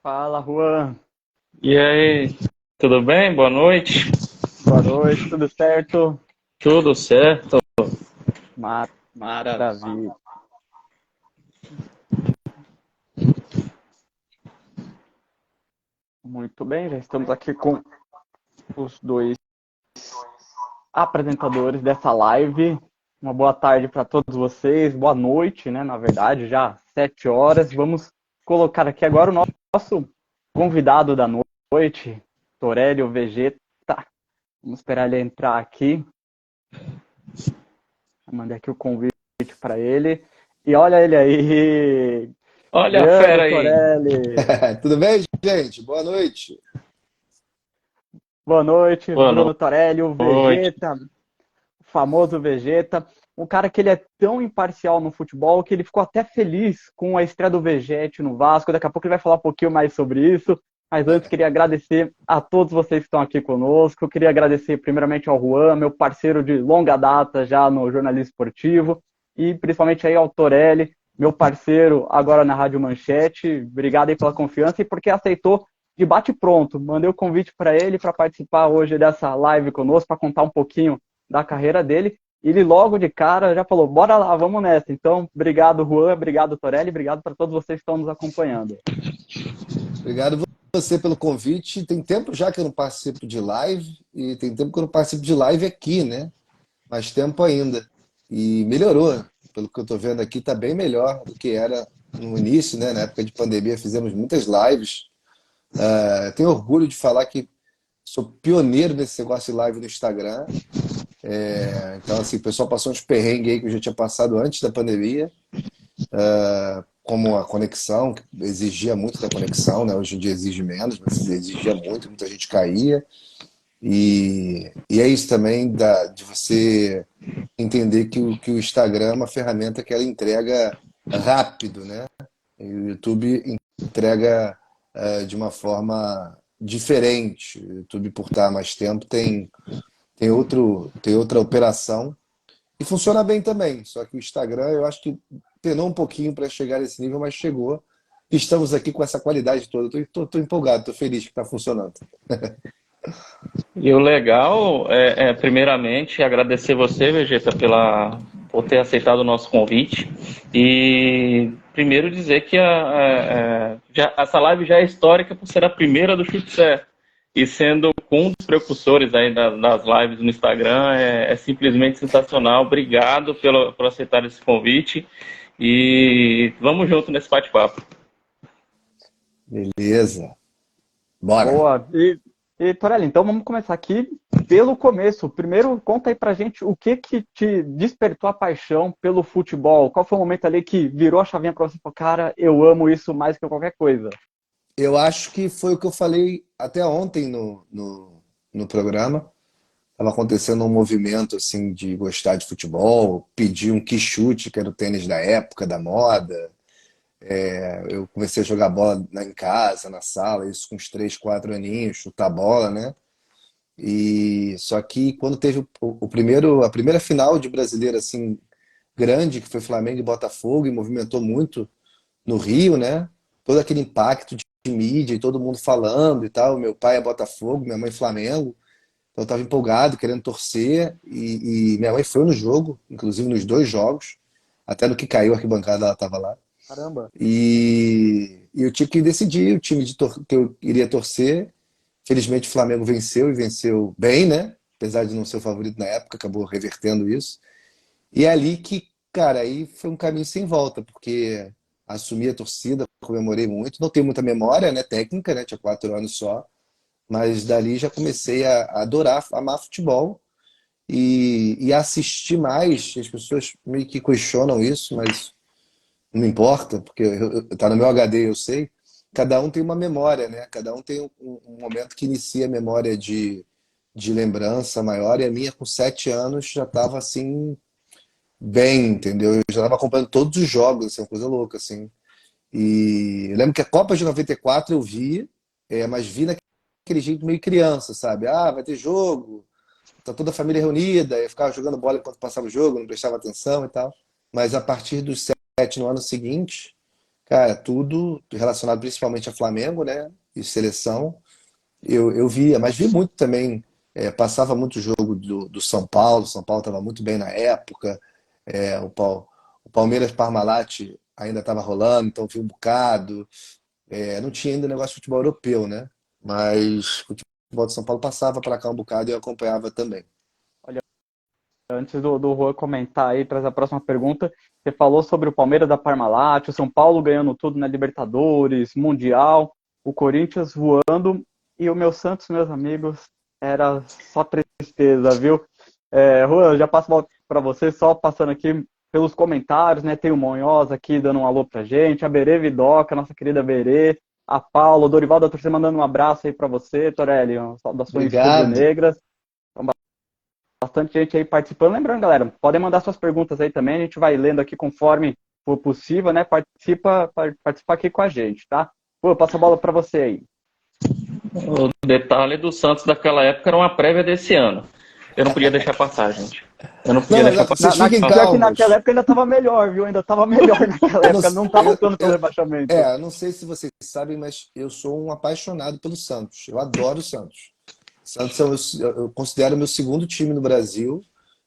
Fala, Juan. E aí, tudo bem? Boa noite. Boa noite, tudo certo? Tudo certo? Maravilha. Maravilha. Muito bem, já estamos aqui com os dois apresentadores dessa live. Uma boa tarde para todos vocês, boa noite, né? Na verdade, já 7 horas. Vamos colocar aqui agora o nosso convidado da noite, Torélio Vegeta. Vamos esperar ele entrar aqui. Mandei aqui o convite para ele. E olha ele aí, Olha a grande fera aí. Torelli. Tudo bem, gente? Boa noite. Boa noite, Boa Bruno Torelli, o noite. Vegeta, o famoso Vegeta. Um cara que ele é tão imparcial no futebol que ele ficou até feliz com a estreia do Vegete no Vasco. Daqui a pouco ele vai falar um pouquinho mais sobre isso. Mas antes, queria agradecer a todos vocês que estão aqui conosco. Eu queria agradecer primeiramente ao Juan, meu parceiro de longa data já no jornalismo esportivo. E principalmente aí ao Torelli, meu parceiro agora na Rádio Manchete. Obrigado aí pela confiança e porque aceitou de bate pronto. Mandei o convite para ele para participar hoje dessa live conosco, para contar um pouquinho da carreira dele. E ele logo de cara já falou, bora lá, vamos nessa. Então, obrigado, Juan, obrigado, Torelli, obrigado para todos vocês que estão nos acompanhando. Obrigado você pelo convite. Tem tempo já que eu não participo de live e tem tempo que eu não participo de live aqui, né? Mais tempo ainda. E melhorou. Pelo que eu estou vendo aqui, está bem melhor do que era no início, né? Na época de pandemia, fizemos muitas lives. Tenho orgulho de falar que sou pioneiro nesse negócio de live no Instagram. Então, assim, o pessoal passou uns perrengues aí que eu já tinha passado antes da pandemia. Como a conexão, que exigia muito da conexão, né? Hoje em dia exige menos, mas exigia muito, muita gente caía. E é isso também de você entender que o Instagram é uma ferramenta que ela entrega rápido, né? E o YouTube entrega de uma forma diferente. O YouTube, por estar mais tempo, tem outra operação e funciona bem também. Só que o Instagram, eu acho que penou um pouquinho para chegar nesse nível, mas chegou. Estamos aqui com essa qualidade toda. Estou empolgado, estou feliz que está funcionando. E o legal primeiramente, agradecer você, Vegeta, por ter aceitado o nosso convite. E primeiro dizer que essa live já é histórica por ser a primeira do Chute Certo. E sendo um dos precursores aí das lives no Instagram, é simplesmente sensacional. Obrigado por aceitar esse convite. E vamos junto nesse bate-papo. Beleza. Bora. Boa. E Torelli, então vamos começar aqui pelo começo. Primeiro, conta aí pra gente o que que te despertou a paixão pelo futebol. Qual foi o momento ali que virou a chavinha pra você e falou, cara, eu amo isso mais que qualquer coisa? Eu acho que foi o que eu falei até ontem no programa. Estava acontecendo um movimento assim de gostar de futebol, pedir um quichute, que era o tênis da época, da moda. Eu comecei a jogar bola em casa, na sala, isso com uns 3, 4 aninhos, chutar bola, né? E só que quando teve a primeira final de brasileiro assim grande, que foi Flamengo e Botafogo, e movimentou muito no Rio, né? Todo aquele impacto de mídia e todo mundo falando e tal. Meu pai é Botafogo, minha mãe Flamengo. Então eu estava empolgado, querendo torcer. E minha mãe foi no jogo, inclusive nos dois jogos. Até no que caiu a arquibancada, ela estava lá. Caramba. E eu tive que decidir o time que eu iria torcer. Felizmente o Flamengo venceu e venceu bem, né? Apesar de não ser o favorito na época, acabou revertendo isso. E é ali que, cara, aí foi um caminho sem volta, porque assumi a torcida, comemorei muito. Não tenho muita memória, né, técnica, né? Tinha 4 anos só. Mas dali já comecei a adorar, a amar futebol e a assistir mais. As pessoas meio que questionam isso, mas não importa, porque tá no meu HD, eu sei. Cada um tem uma memória, né? Cada um tem um momento que inicia a memória de lembrança maior. E a minha, com 7 anos, já estava assim, bem, entendeu? Eu já estava acompanhando todos os jogos, assim, uma coisa louca, assim. E eu lembro que a Copa de 94 eu vi, mas vi naquele jeito meio criança, sabe? Ah, vai ter jogo, tá toda a família reunida, eu ficava jogando bola enquanto passava o jogo, não prestava atenção e tal. Mas a partir dos no ano seguinte, cara, tudo relacionado principalmente a Flamengo, né? E seleção, eu via, mas vi muito também, passava muito jogo do São Paulo estava muito bem na época, o Palmeiras Parmalat ainda estava rolando, então vi um bocado. Não tinha ainda negócio de futebol europeu, né? Mas o futebol de São Paulo passava para cá um bocado e eu acompanhava também. Olha, antes do Juan comentar aí para a próxima pergunta, você falou sobre o Palmeiras da Parmalat, o São Paulo ganhando tudo na Libertadores, Mundial, o Corinthians voando e o meu Santos, meus amigos, era só tristeza, viu? Juan, eu já passo para você, só passando aqui pelos comentários, né? Tem o Monhoz aqui dando um alô pra gente, a Berê Vidoca, nossa querida Berê, a Paula, o Dorival da Torcida mandando um abraço aí para você, Torelli, saudações Obrigado. rubro-negras. Bastante gente aí participando. Lembrando, galera, podem mandar suas perguntas aí também, a gente vai lendo aqui conforme for possível, né? Participa aqui com a gente, tá? Pô, passa a bola para você aí. O detalhe do Santos daquela época era uma prévia desse ano. Eu não podia deixar passar, gente. Eu não podia Não, deixar passar. vocês fiquem Pior que calmos. naquela época ainda tava melhor, viu? Ainda tava melhor naquela época, não tava lutando pelo rebaixamento. Não sei se vocês sabem, mas eu sou um apaixonado pelo Santos. Eu adoro o Santos. Santos eu considero o meu segundo time no Brasil.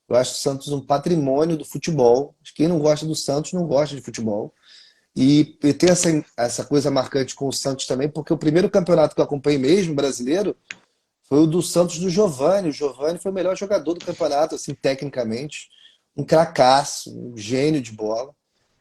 Eu acho o Santos um patrimônio do futebol. Quem não gosta do Santos não gosta de futebol. E tem essa coisa marcante com o Santos também, porque o primeiro campeonato que eu acompanhei mesmo, brasileiro, foi o do Santos do Giovani. O Giovani foi o melhor jogador do campeonato, assim, tecnicamente. Um cracaço, um gênio de bola.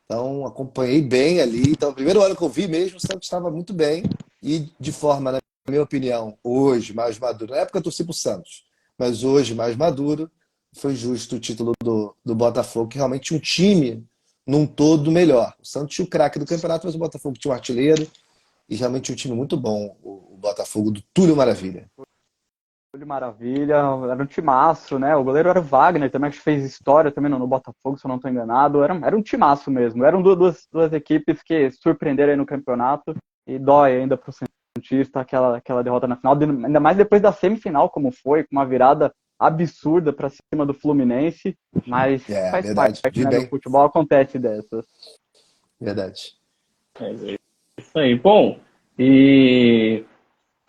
Então, acompanhei bem ali. Então, o primeiro ano que eu vi mesmo, o Santos estava muito bem. E de forma, na minha opinião, hoje, mais maduro. Na época eu torci para o Santos, mas hoje, mais maduro, foi justo o título do Botafogo, que realmente tinha um time num todo melhor. O Santos tinha o craque do campeonato, mas o Botafogo tinha um artilheiro e realmente tinha um time muito bom, o Botafogo do Túlio Maravilha. Túlio Maravilha, era um timaço, né? O goleiro era o Wagner, também que fez história também no Botafogo, se eu não estou enganado. Era um timaço mesmo. Eram duas equipes que surpreenderam aí no campeonato e dói ainda pro Santista aquela derrota na final, ainda mais depois da semifinal, como foi, com uma virada absurda para cima do Fluminense, mas faz Verdade. parte, Vi né? No bem. futebol acontece dessas. Verdade. É isso aí. Bom, e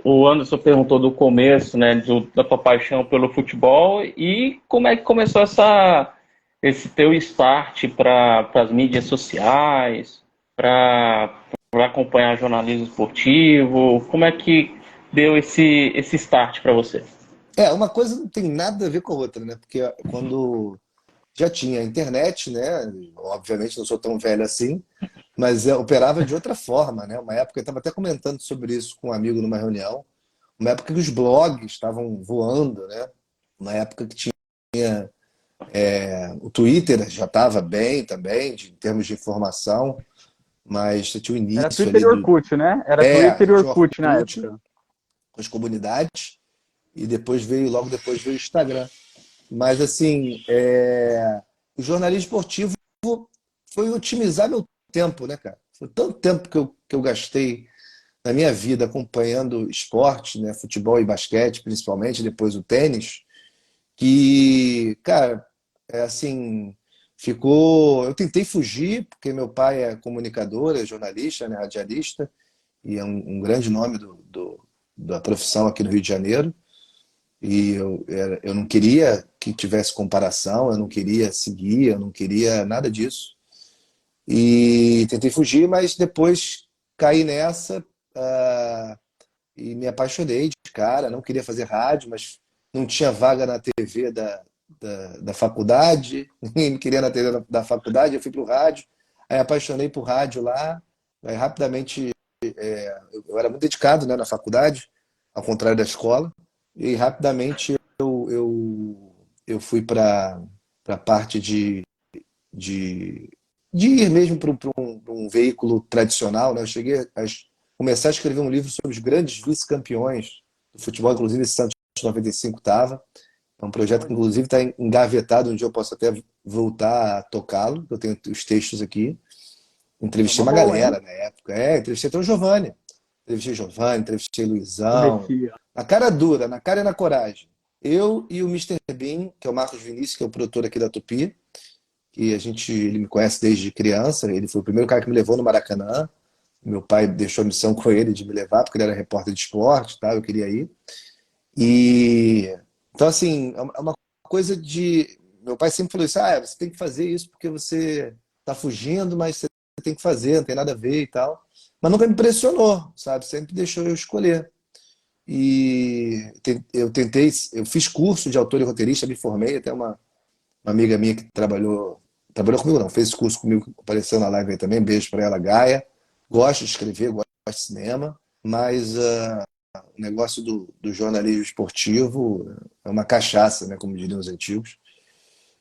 o Anderson perguntou do começo, né, da tua paixão pelo futebol e como é que começou esse teu start para as mídias sociais, para acompanhar jornalismo esportivo. Como é que deu esse start para você? Uma coisa não tem nada a ver com a outra, né? Porque quando já tinha internet, né? Obviamente não sou tão velho assim, mas operava de outra forma, né? Uma época eu estava até comentando sobre isso com um amigo numa reunião. Uma época que os blogs estavam voando, né? Uma época que tinha o Twitter já estava bem também, em termos de informação, mas tinha o Era início Twitter ali e Orkut, né? Era a Twitter e gente tinha o Orkut na Orkut, época. com as comunidades, e logo depois veio o Instagram. Mas assim, o jornalismo esportivo foi otimizar meu tempo, né, cara? Foi tanto tempo que eu gastei na minha vida acompanhando esporte, né, futebol e basquete, principalmente, depois o tênis, que, cara, assim, ficou. Eu tentei fugir, porque meu pai é comunicador, é jornalista, né, radialista, e é um grande nome da profissão aqui no Rio de Janeiro. E eu não queria que tivesse comparação, eu não queria seguir, eu não queria nada disso. E tentei fugir, mas depois caí nessa, e me apaixonei de cara. Não queria fazer rádio, mas não tinha vaga na TV da faculdade, ninguém me queria na TV da faculdade, eu fui para o rádio, aí apaixonei por rádio lá. Aí rapidamente, eu era muito dedicado, né, na faculdade, ao contrário da escola, e rapidamente eu fui para a parte de, de ir mesmo para um veículo tradicional, né? Eu cheguei a começar a escrever um livro sobre os grandes vice-campeões do futebol, inclusive esse Santos 95 estava. É um projeto que, inclusive, está engavetado. Um dia eu posso até voltar a tocá-lo. Eu tenho os textos aqui. Entrevistei uma Boa, hein? galera na época. Entrevistei até o Giovani. Entrevistei O Luizão. Messias. Na cara dura, na cara e na coragem. Eu e o Mister Bean, que é o Marcos Vinícius, que é o produtor aqui da Tupi, que ele me conhece desde criança, ele foi o primeiro cara que me levou no Maracanã. Meu pai deixou a missão com ele de me levar, porque ele era repórter de esporte, tá? Eu queria ir. E então, assim, é uma coisa de. Meu pai sempre falou isso: você tem que fazer isso porque você tá fugindo, mas você tem que fazer, não tem nada a ver e tal. Mas nunca me pressionou, sabe? Sempre deixou eu escolher. E eu fiz curso de autor e roteirista, me formei, até uma amiga minha que trabalhou comigo não, fez esse curso comigo, apareceu na live aí também, beijo pra ela, Gaia. Gosto de escrever, gosto de cinema, mas o negócio do jornalismo esportivo é uma cachaça, né, como diriam os antigos.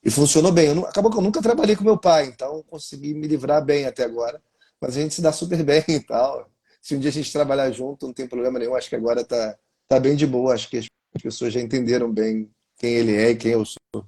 E funcionou bem. Acabou que eu nunca trabalhei com meu pai, então consegui me livrar bem até agora. Mas a gente se dá super bem e tal. Se um dia a gente trabalhar junto, não tem problema nenhum. Acho que agora tá bem de boa. Acho que as pessoas já entenderam bem quem ele é e quem eu sou.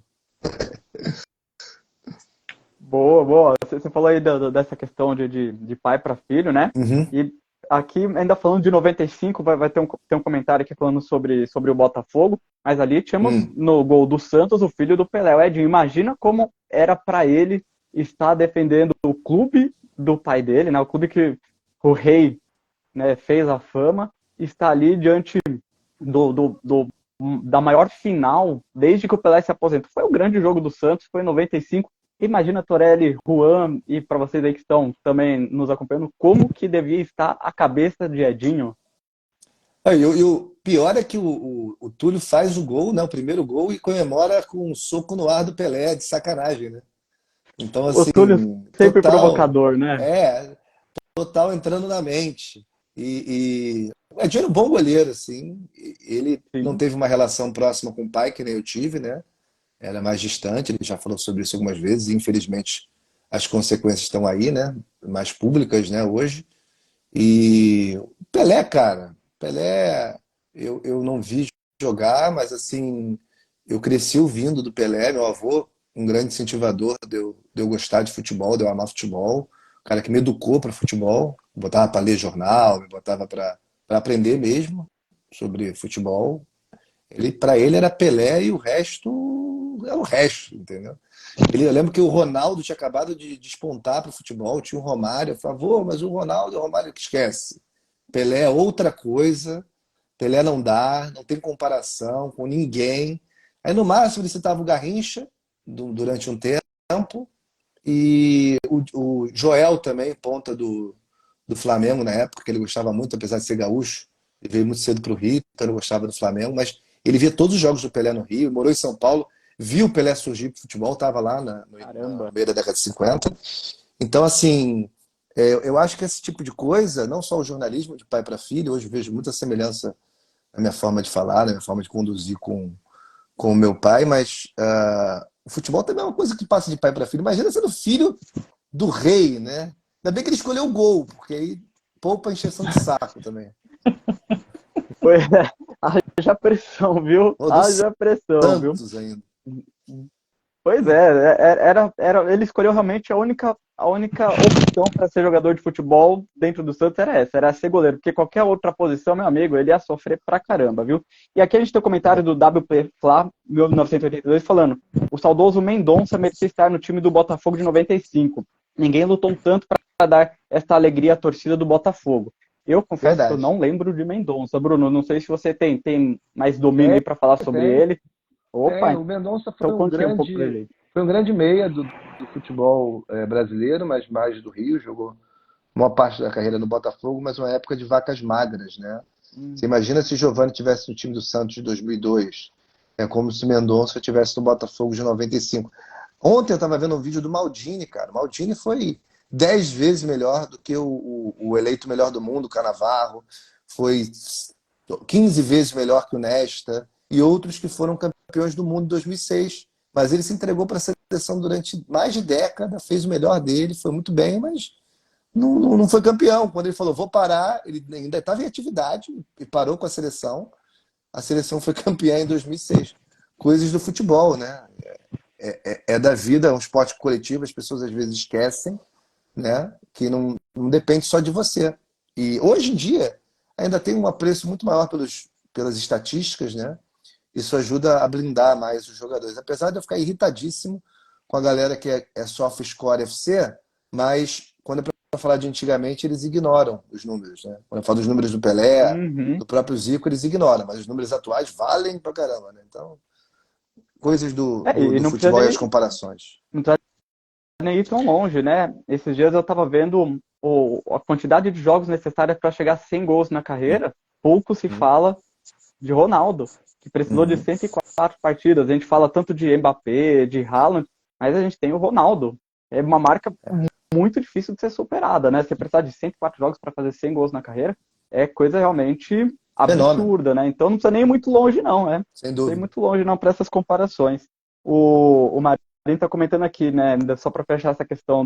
Boa, boa. Você falou aí dessa questão de pai para filho, né? Uhum. E aqui, ainda falando de 95, vai ter um comentário aqui falando sobre o Botafogo, mas ali tínhamos no gol do Santos o filho do Pelé, o Edinho. Imagina como era para ele estar defendendo o clube do pai dele, né? O clube que o rei, né, fez a fama, está ali diante da maior final desde que o Pelé se aposentou. Foi o grande jogo do Santos, foi em 95. Imagina, Torelli, Juan, e para vocês aí que estão também nos acompanhando, como que devia estar a cabeça de Edinho? E o pior é que o Túlio faz o gol, né, o primeiro gol, e comemora com um soco no ar do Pelé, de sacanagem, né? Então, O Túlio assim, sempre total, provocador, né? total entrando na mente. O Edinho era um bom goleiro, assim. Ele não Sim. teve uma relação próxima com o pai, que nem eu tive, né? Era mais distante, ele já falou sobre isso algumas vezes, e infelizmente as consequências estão aí, né? Mais públicas, né, hoje. E o Pelé, cara, Pelé, eu não vi jogar, mas assim, eu cresci ouvindo do Pelé, meu avô, um grande incentivador de eu gostar de futebol, de eu amar futebol, o cara que me educou para futebol, me botava para ler jornal, me botava para aprender mesmo sobre futebol. Para ele era Pelé e o resto é o resto, entendeu? Eu lembro que o Ronaldo tinha acabado de despontar para o futebol, tinha o Romário, eu falava, mas o Ronaldo é o Romário que esquece. Pelé é outra coisa, Pelé não dá, não tem comparação com ninguém. Aí no máximo ele citava o Garrincha durante um tempo, e o Joel também, ponta do Flamengo na época, que ele gostava muito, apesar de ser gaúcho. Ele veio muito cedo para o Rio, então ele gostava do Flamengo, mas ele via todos os jogos do Pelé no Rio, morou em São Paulo, viu o Pelé surgir para o futebol, estava lá no Caramba. meio da década de 50. Então, assim, eu acho que esse tipo de coisa, não só o jornalismo de pai para filho, hoje eu vejo muita semelhança na minha forma de falar, na minha forma de conduzir com o meu pai, mas o futebol também é uma coisa que passa de pai para filho. Imagina sendo filho do rei, né? Ainda bem que ele escolheu o gol, porque aí poupa a encheção de saco também. Foi, haja pressão, viu? Ou do Haja pressão, viu? Santos ainda. Pois ele escolheu realmente a única opção para ser jogador de futebol dentro do Santos era essa, era ser goleiro, porque qualquer outra posição, meu amigo, ele ia sofrer pra caramba, viu? E aqui a gente tem o comentário do WP Fla, 1982, falando: o saudoso Mendonça merecia estar no time do Botafogo de 95. Ninguém lutou tanto para dar essa alegria à torcida do Botafogo. Eu confesso que eu Verdade. não lembro de Mendonça, Bruno. Não sei se você tem mais domínio aí para falar sobre Tem, ele. Opa, o Mendonça então conte um pouco pra gente. foi um grande meia do futebol brasileiro, mas mais do Rio, jogou uma parte da carreira no Botafogo, mas uma época de vacas magras, né? Você imagina se Giovani tivesse no time do Santos de 2002, é como se Mendonça tivesse no Botafogo de 95. Ontem eu estava vendo um vídeo do Maldini, cara. O Maldini foi 10 vezes melhor do que o eleito melhor do mundo, o Cannavaro. Foi 15 vezes melhor que o Nesta e outros que foram campeões do mundo em 2006. Mas ele se entregou para a seleção durante mais de década, fez o melhor dele, foi muito bem, mas não foi campeão. Quando ele falou, vou parar, ele ainda estava em atividade e parou com a seleção. A seleção foi campeã em 2006. Coisas do futebol, né? É da vida, é um esporte coletivo, as pessoas às vezes esquecem, né? Que não depende só de você. E hoje em dia ainda tem um apreço muito maior pelas estatísticas, né? Isso ajuda a blindar mais os jogadores. Apesar de eu ficar irritadíssimo com a galera que é SofaScore FC, mas quando é para falar de antigamente, eles ignoram os números, né? Quando eu falo dos números do Pelé, Uhum. do próprio Zico, eles ignoram, mas os números atuais valem pra caramba, né? Então, coisas E do não precisa futebol e as nem, comparações. não precisa nem ir tão longe, né? Esses dias eu tava vendo a quantidade de jogos necessários para chegar a 100 gols na carreira. Pouco se Uhum. fala de Ronaldo, que precisou de Uhum. 104 partidas. A gente fala tanto de Mbappé, de Haaland, mas a gente tem o Ronaldo. É uma marca muito difícil de ser superada, né? Você precisar de 104 jogos para fazer 100 gols na carreira é coisa realmente Fenômeno, absurda, né? Então não precisa nem ir muito longe, não, né? Não sem precisa ir dúvida. muito longe, não, para essas comparações. O Marinho está comentando aqui, né? Só para fechar essa questão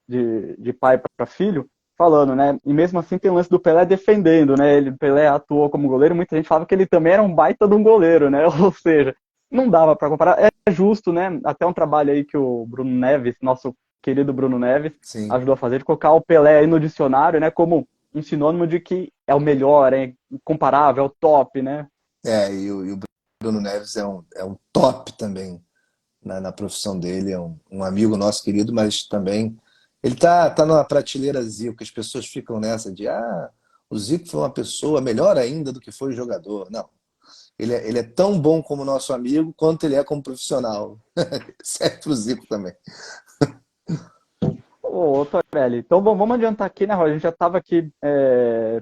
de pai para filho, falando, né? E mesmo assim tem o lance do Pelé defendendo, né? Pelé atuou como goleiro, muita gente falava que ele também era um baita de um goleiro, né? Ou seja, não dava para comparar. É justo, né? Até um trabalho aí que o Bruno Neves, nosso querido Bruno Neves, Sim. ajudou a fazer, de colocar o Pelé aí no dicionário, né? Como um sinônimo de que é o melhor, é incomparável, é o top, né? E o Bruno Neves é um top também na profissão dele, é um amigo nosso querido, mas também ele tá numa prateleira Zico, que as pessoas ficam nessa de o Zico foi uma pessoa melhor ainda do que foi jogador. Não, ele é tão bom como nosso amigo quanto ele é como profissional. Serve pro Zico também. Ô, Torelli, então vamos adiantar aqui, né, Roger? A gente já estava aqui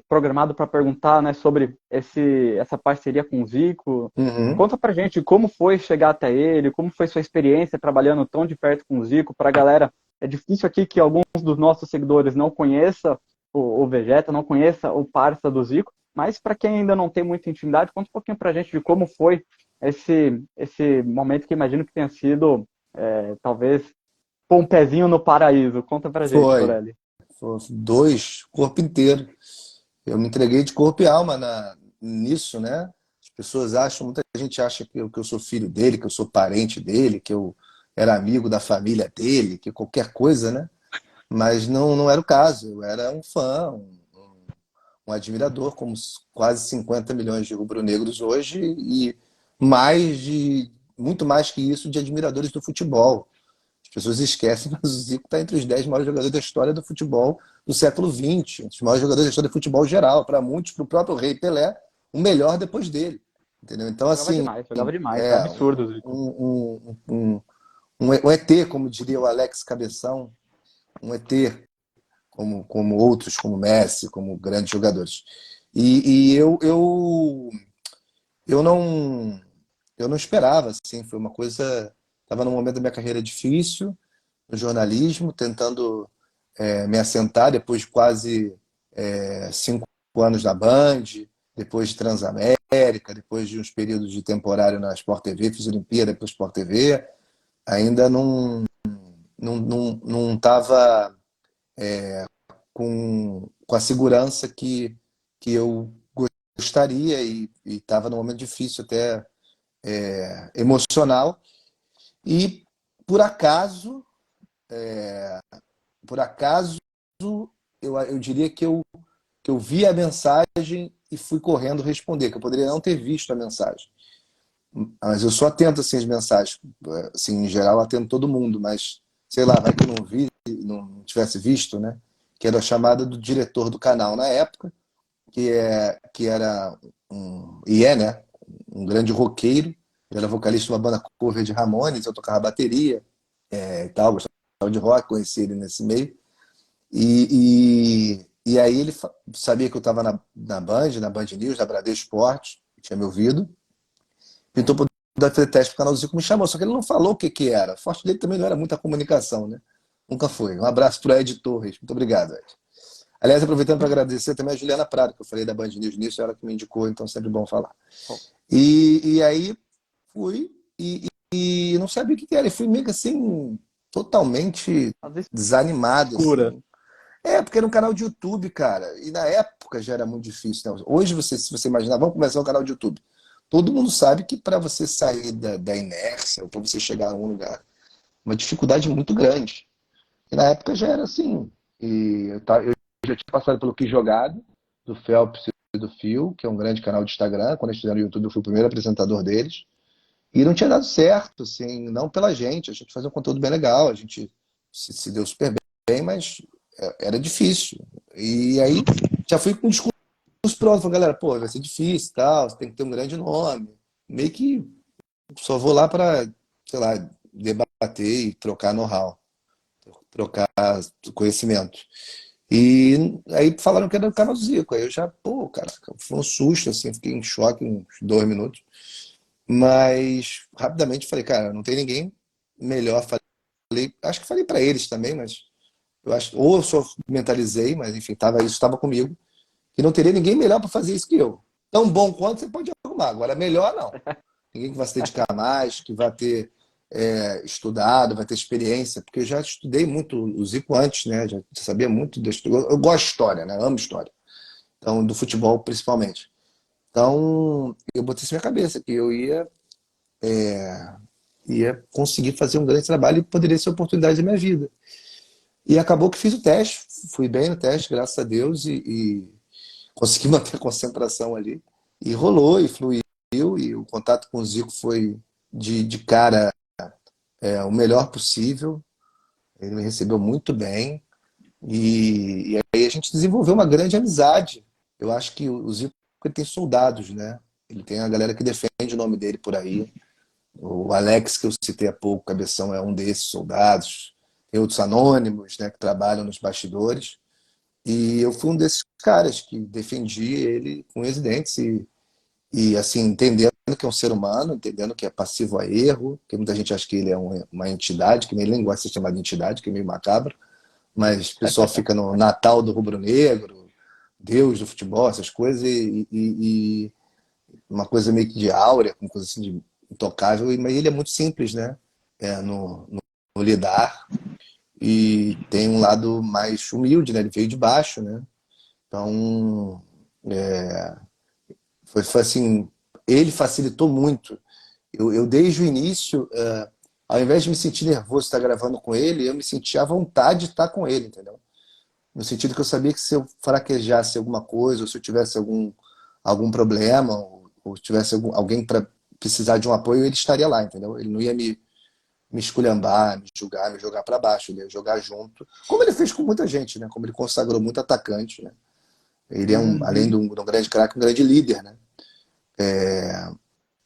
programado para perguntar, né, sobre essa parceria com o Zico. Uhum. Conta pra gente como foi chegar até ele, como foi sua experiência trabalhando tão de perto com o Zico. Para a galera, é difícil aqui que alguns dos nossos seguidores não conheça o Vegeta, não conheça o parça do Zico, mas para quem ainda não tem muita intimidade, conta um pouquinho pra gente de como foi esse momento que imagino que tenha sido, talvez, pôr um pezinho no paraíso. Conta pra gente, Foi. Torelli. Foi dois, corpo inteiro. Eu me entreguei de corpo e alma nisso, né? As pessoas acham, muita gente acha que eu sou filho dele, que eu sou parente dele, que eu era amigo da família dele, que qualquer coisa, né? Mas não era o caso. Eu era um fã, um admirador, como quase 50 milhões de rubro-negros hoje, e muito mais que isso, de admiradores do futebol. As pessoas esquecem, mas o Zico está entre os 10 maiores jogadores da história do futebol do século XX, os maiores jogadores da história do futebol geral. Para muitos, para o próprio Rei Pelé, o melhor depois dele. Entendeu? Então, assim, Jogava demais. é Absurdo, Zico. um ET, como diria o Alex Cabeção, um ET, como outros, como Messi, como grandes jogadores. E eu não esperava, assim, foi uma coisa. Estava num momento da minha carreira difícil, no jornalismo, tentando me assentar depois de quase 5 anos na Band, depois de Transamérica, depois de uns períodos de temporário na Sport TV, fiz Olimpíada pela Sport TV, ainda não estava com a segurança que eu gostaria e estava num momento difícil até emocional e por acaso eu diria que eu vi a mensagem e fui correndo responder, que eu poderia não ter visto a mensagem. Mas eu sou atento assim, às mensagens. Assim, em geral, atento todo mundo, mas sei lá, vai que eu não vi, não tivesse visto, né? Que era a chamada do diretor do canal na época, que era né? Um grande roqueiro. Ele era vocalista de uma banda cover de Ramones, eu tocava bateria e tal, gostava de rock, conheci ele nesse meio. E aí ele sabia que eu estava na Band, na Band News, na Bradesco Esportes, tinha me ouvido, pintou para fazer teste para o canal do Zico, me chamou, só que ele não falou o que era. O forte dele também não era muita comunicação, né? Nunca foi. Um abraço para o Ed Torres. Muito obrigado, Ed. Aliás, aproveitando para agradecer também a Juliana Prado, que eu falei da Band News nisso, ela que me indicou, então sempre bom falar. E aí fui e não sabia o que era. E fui meio que assim, totalmente Às desanimado, escuras. assim. Porque era um canal de YouTube, cara. E na época já era muito difícil, né? Hoje, se você imaginar, vamos começar um canal de YouTube. Todo mundo sabe que para você sair da inércia, ou para você chegar a um lugar, uma dificuldade muito grande. E na época já era assim. E eu já tinha passado pelo Que Jogado, do Phelps e do Phil, que é um grande canal de Instagram. Quando eles fizeram no YouTube, eu fui o primeiro apresentador deles. E não tinha dado certo, assim, não pela gente. A gente fazia um conteúdo bem legal, a gente se deu super bem, mas era difícil. E aí já fui com o discurso pronto, falei, galera, pô, vai ser difícil e tal, você tem que ter um grande nome. Meio que só vou lá para, sei lá, debater e trocar know-how, trocar conhecimento. E aí falaram que era o canal do Zico. Aí eu já, pô, cara, foi um susto, assim, fiquei em choque uns 2 minutos. Mas rapidamente falei, cara, não tem ninguém melhor. Falei, acho que falei para eles também, mas eu acho, ou eu só mentalizei, mas enfim, isso estava comigo, que não teria ninguém melhor para fazer isso que eu. Tão bom quanto você pode arrumar, agora melhor não. Ninguém que vai se dedicar mais, que vai ter estudado, vai ter experiência, porque eu já estudei muito o Zico antes, né? Já sabia muito da história. Eu gosto de história, né? Amo história. Então, do futebol principalmente. Então, eu botei isso na minha cabeça, que eu ia conseguir fazer um grande trabalho e poderia ser a oportunidade da minha vida. E acabou que fiz o teste, fui bem no teste, graças a Deus, e consegui manter a concentração ali. E rolou, e fluiu, e o contato com o Zico foi de cara o melhor possível. Ele me recebeu muito bem. E aí a gente desenvolveu uma grande amizade. Eu acho que o Zico ele tem soldados, né? Ele tem a galera que defende o nome dele por aí. O Alex, que eu citei há pouco, Cabeção, é um desses soldados. Tem outros anônimos, né, que trabalham nos bastidores. E eu fui um desses caras que defendi ele com unhas e dentes e assim, entendendo que é um ser humano, entendendo que é passivo a erro, que muita gente acha que ele é uma entidade, que nem ele gosta de ser chamado de entidade, que é meio macabro, mas o pessoal fica no Natal do rubro-negro, Deus do futebol, essas coisas, e uma coisa meio que de áurea, uma coisa assim de intocável, mas ele é muito simples, né? No lidar, e tem um lado mais humilde, né? Ele veio de baixo, né? Então, foi assim, ele facilitou muito. Eu desde o início, ao invés de me sentir nervoso de estar gravando com ele, eu me sentia à vontade de estar com ele, entendeu? No sentido que eu sabia que se eu fraquejasse alguma coisa, ou se eu tivesse algum problema, ou tivesse alguém para precisar de um apoio, ele estaria lá, entendeu? Ele não ia me esculhambar, me julgar, me jogar para baixo, ele ia jogar junto, como ele fez com muita gente, né? Como ele consagrou muito atacante, né? Ele é, além de um grande craque, um grande líder, né?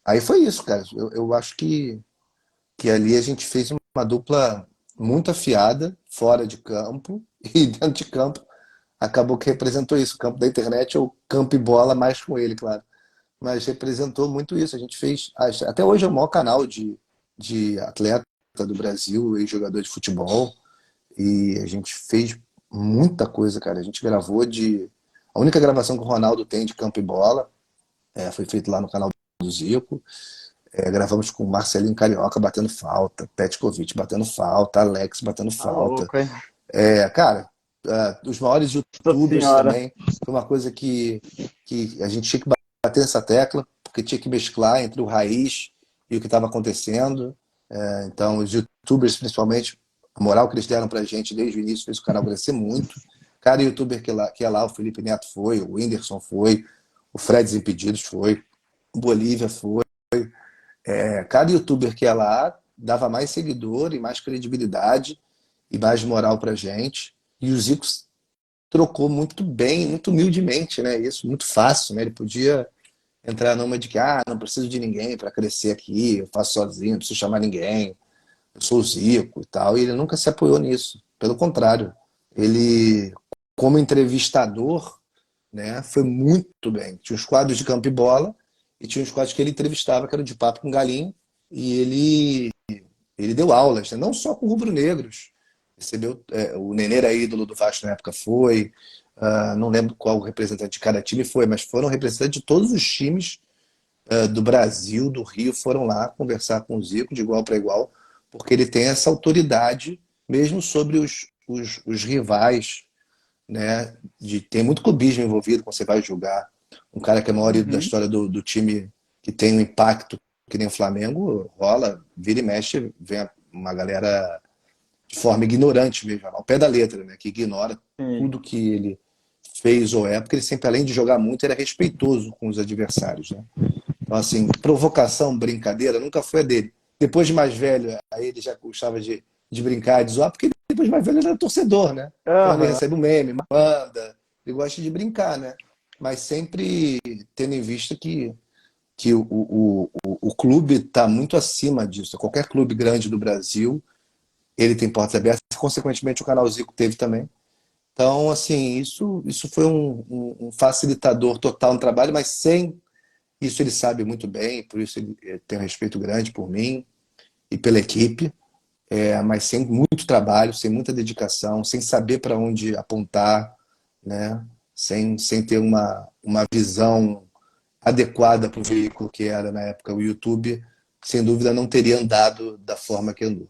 Aí foi isso, cara. Eu acho que ali a gente fez uma dupla muito afiada, fora de campo, e dentro de campo acabou que representou isso. O campo da internet ou campo e bola, mais com ele, claro. Mas representou muito isso. A gente fez. Até hoje é o maior canal de atleta do Brasil e jogador de futebol. E a gente fez muita coisa, cara. A gente gravou de. A única gravação que o Ronaldo tem de campo e bola foi feito lá no canal do Zico. Gravamos com Marcelinho Carioca batendo falta, Petkovic batendo falta, Alex batendo Tá falta. louco, hein? Cara, os maiores Nossa youtubers senhora. também. Foi uma coisa que a gente tinha que bater nessa tecla, porque tinha que mesclar entre o raiz e o que estava acontecendo. Então, os youtubers, principalmente, a moral que eles deram pra gente desde o início fez o canal crescer muito. Cada youtuber que é lá, o Felipe Neto foi, o Whindersson foi, o Fred Desimpedidos foi, o Bolívia foi. Cada youtuber que ia lá dava mais seguidor e mais credibilidade e mais moral pra gente. E o Zico trocou muito bem, muito humildemente, né? Isso, muito fácil, né? Ele podia entrar numa de que, não preciso de ninguém para crescer aqui, eu faço sozinho, não preciso chamar ninguém, eu sou o Zico e tal. E ele nunca se apoiou nisso. Pelo contrário, ele, como entrevistador, né, foi muito bem. Tinha os quadros de campo e bola e tinha os quadros que ele entrevistava, que era de papo com galinho, e ele deu aulas, né? Não só com rubro-negros. Recebeu, o Nenê era ídolo do Vasco na época, foi. Não lembro qual representante de cada time foi, mas foram representantes de todos os times do Brasil, do Rio, foram lá conversar com o Zico de igual para igual, porque ele tem essa autoridade, mesmo sobre os rivais, né? Tem muito clubismo envolvido quando você vai jogar. Um cara que é o maior ídolo da Uhum. história do time, que tem um impacto que nem o Flamengo, rola, vira e mexe, vem uma galera de forma ignorante mesmo, ao pé da letra, né? Que ignora Sim. tudo que ele fez ou é, porque ele sempre, além de jogar muito, era respeitoso com os adversários, né? Então, assim, provocação, brincadeira, nunca foi a dele. Depois de mais velho, aí ele já gostava de brincar, de zoar, porque depois de mais velho ele era torcedor, né? Então ele Aham. recebe um meme, manda, ele gosta de brincar, né? Mas sempre tendo em vista que o clube está muito acima disso. Qualquer clube grande do Brasil, ele tem portas abertas, consequentemente o Canal Zico teve também. Então, assim, isso foi um facilitador total no trabalho, mas sem isso ele sabe muito bem, por isso ele tem um respeito grande por mim e pela equipe, mas sem muito trabalho, sem muita dedicação, sem saber para onde apontar, né? Sem ter uma visão adequada para o veículo que era na época o YouTube, sem dúvida não teria andado da forma que andou.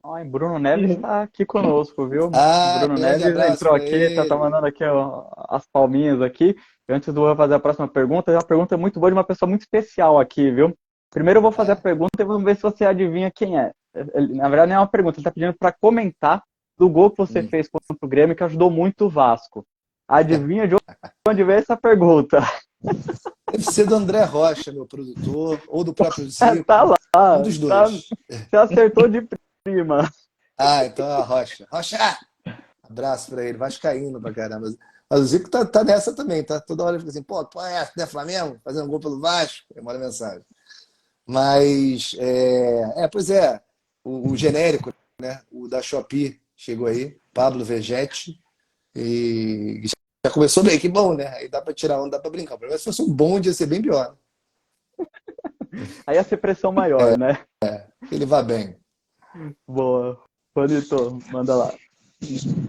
Ai, Bruno Neves está aqui conosco, viu? Ah, Bruno grande Neves abraço entrou para aqui, tá ele. mandando aqui ó, as palminhas aqui. Antes do Juan fazer a próxima pergunta, é uma pergunta muito boa de uma pessoa muito especial aqui, viu? Primeiro eu vou fazer a É. pergunta e vamos ver se você adivinha quem é. Na verdade, não é uma pergunta, ele está pedindo para comentar do gol que você Hum. fez contra o Grêmio, que ajudou muito o Vasco. Adivinha de onde veio essa pergunta? Deve ser do André Rocha, meu produtor, ou do próprio Tá Zico, lá, um dos tá, dois. você acertou de prima. Ah, então é a Rocha. Rocha! Abraço pra ele, vascaíno pra caramba. Mas o Zico tá nessa também, tá? Toda hora ele fica assim, pô, é essa, né, Flamengo? Fazendo gol pelo Vasco? Eu mando mensagem. Mas, pois é, o genérico, né? O da Shopee chegou aí, Pablo Vegetti, e já começou bem, que bom, né? Aí dá pra tirar onda, dá pra brincar. O problema é se fosse um bonde, ia ser bem pior. Aí ia ser pressão maior, né? Ele vai bem. Boa. Bonito, manda lá.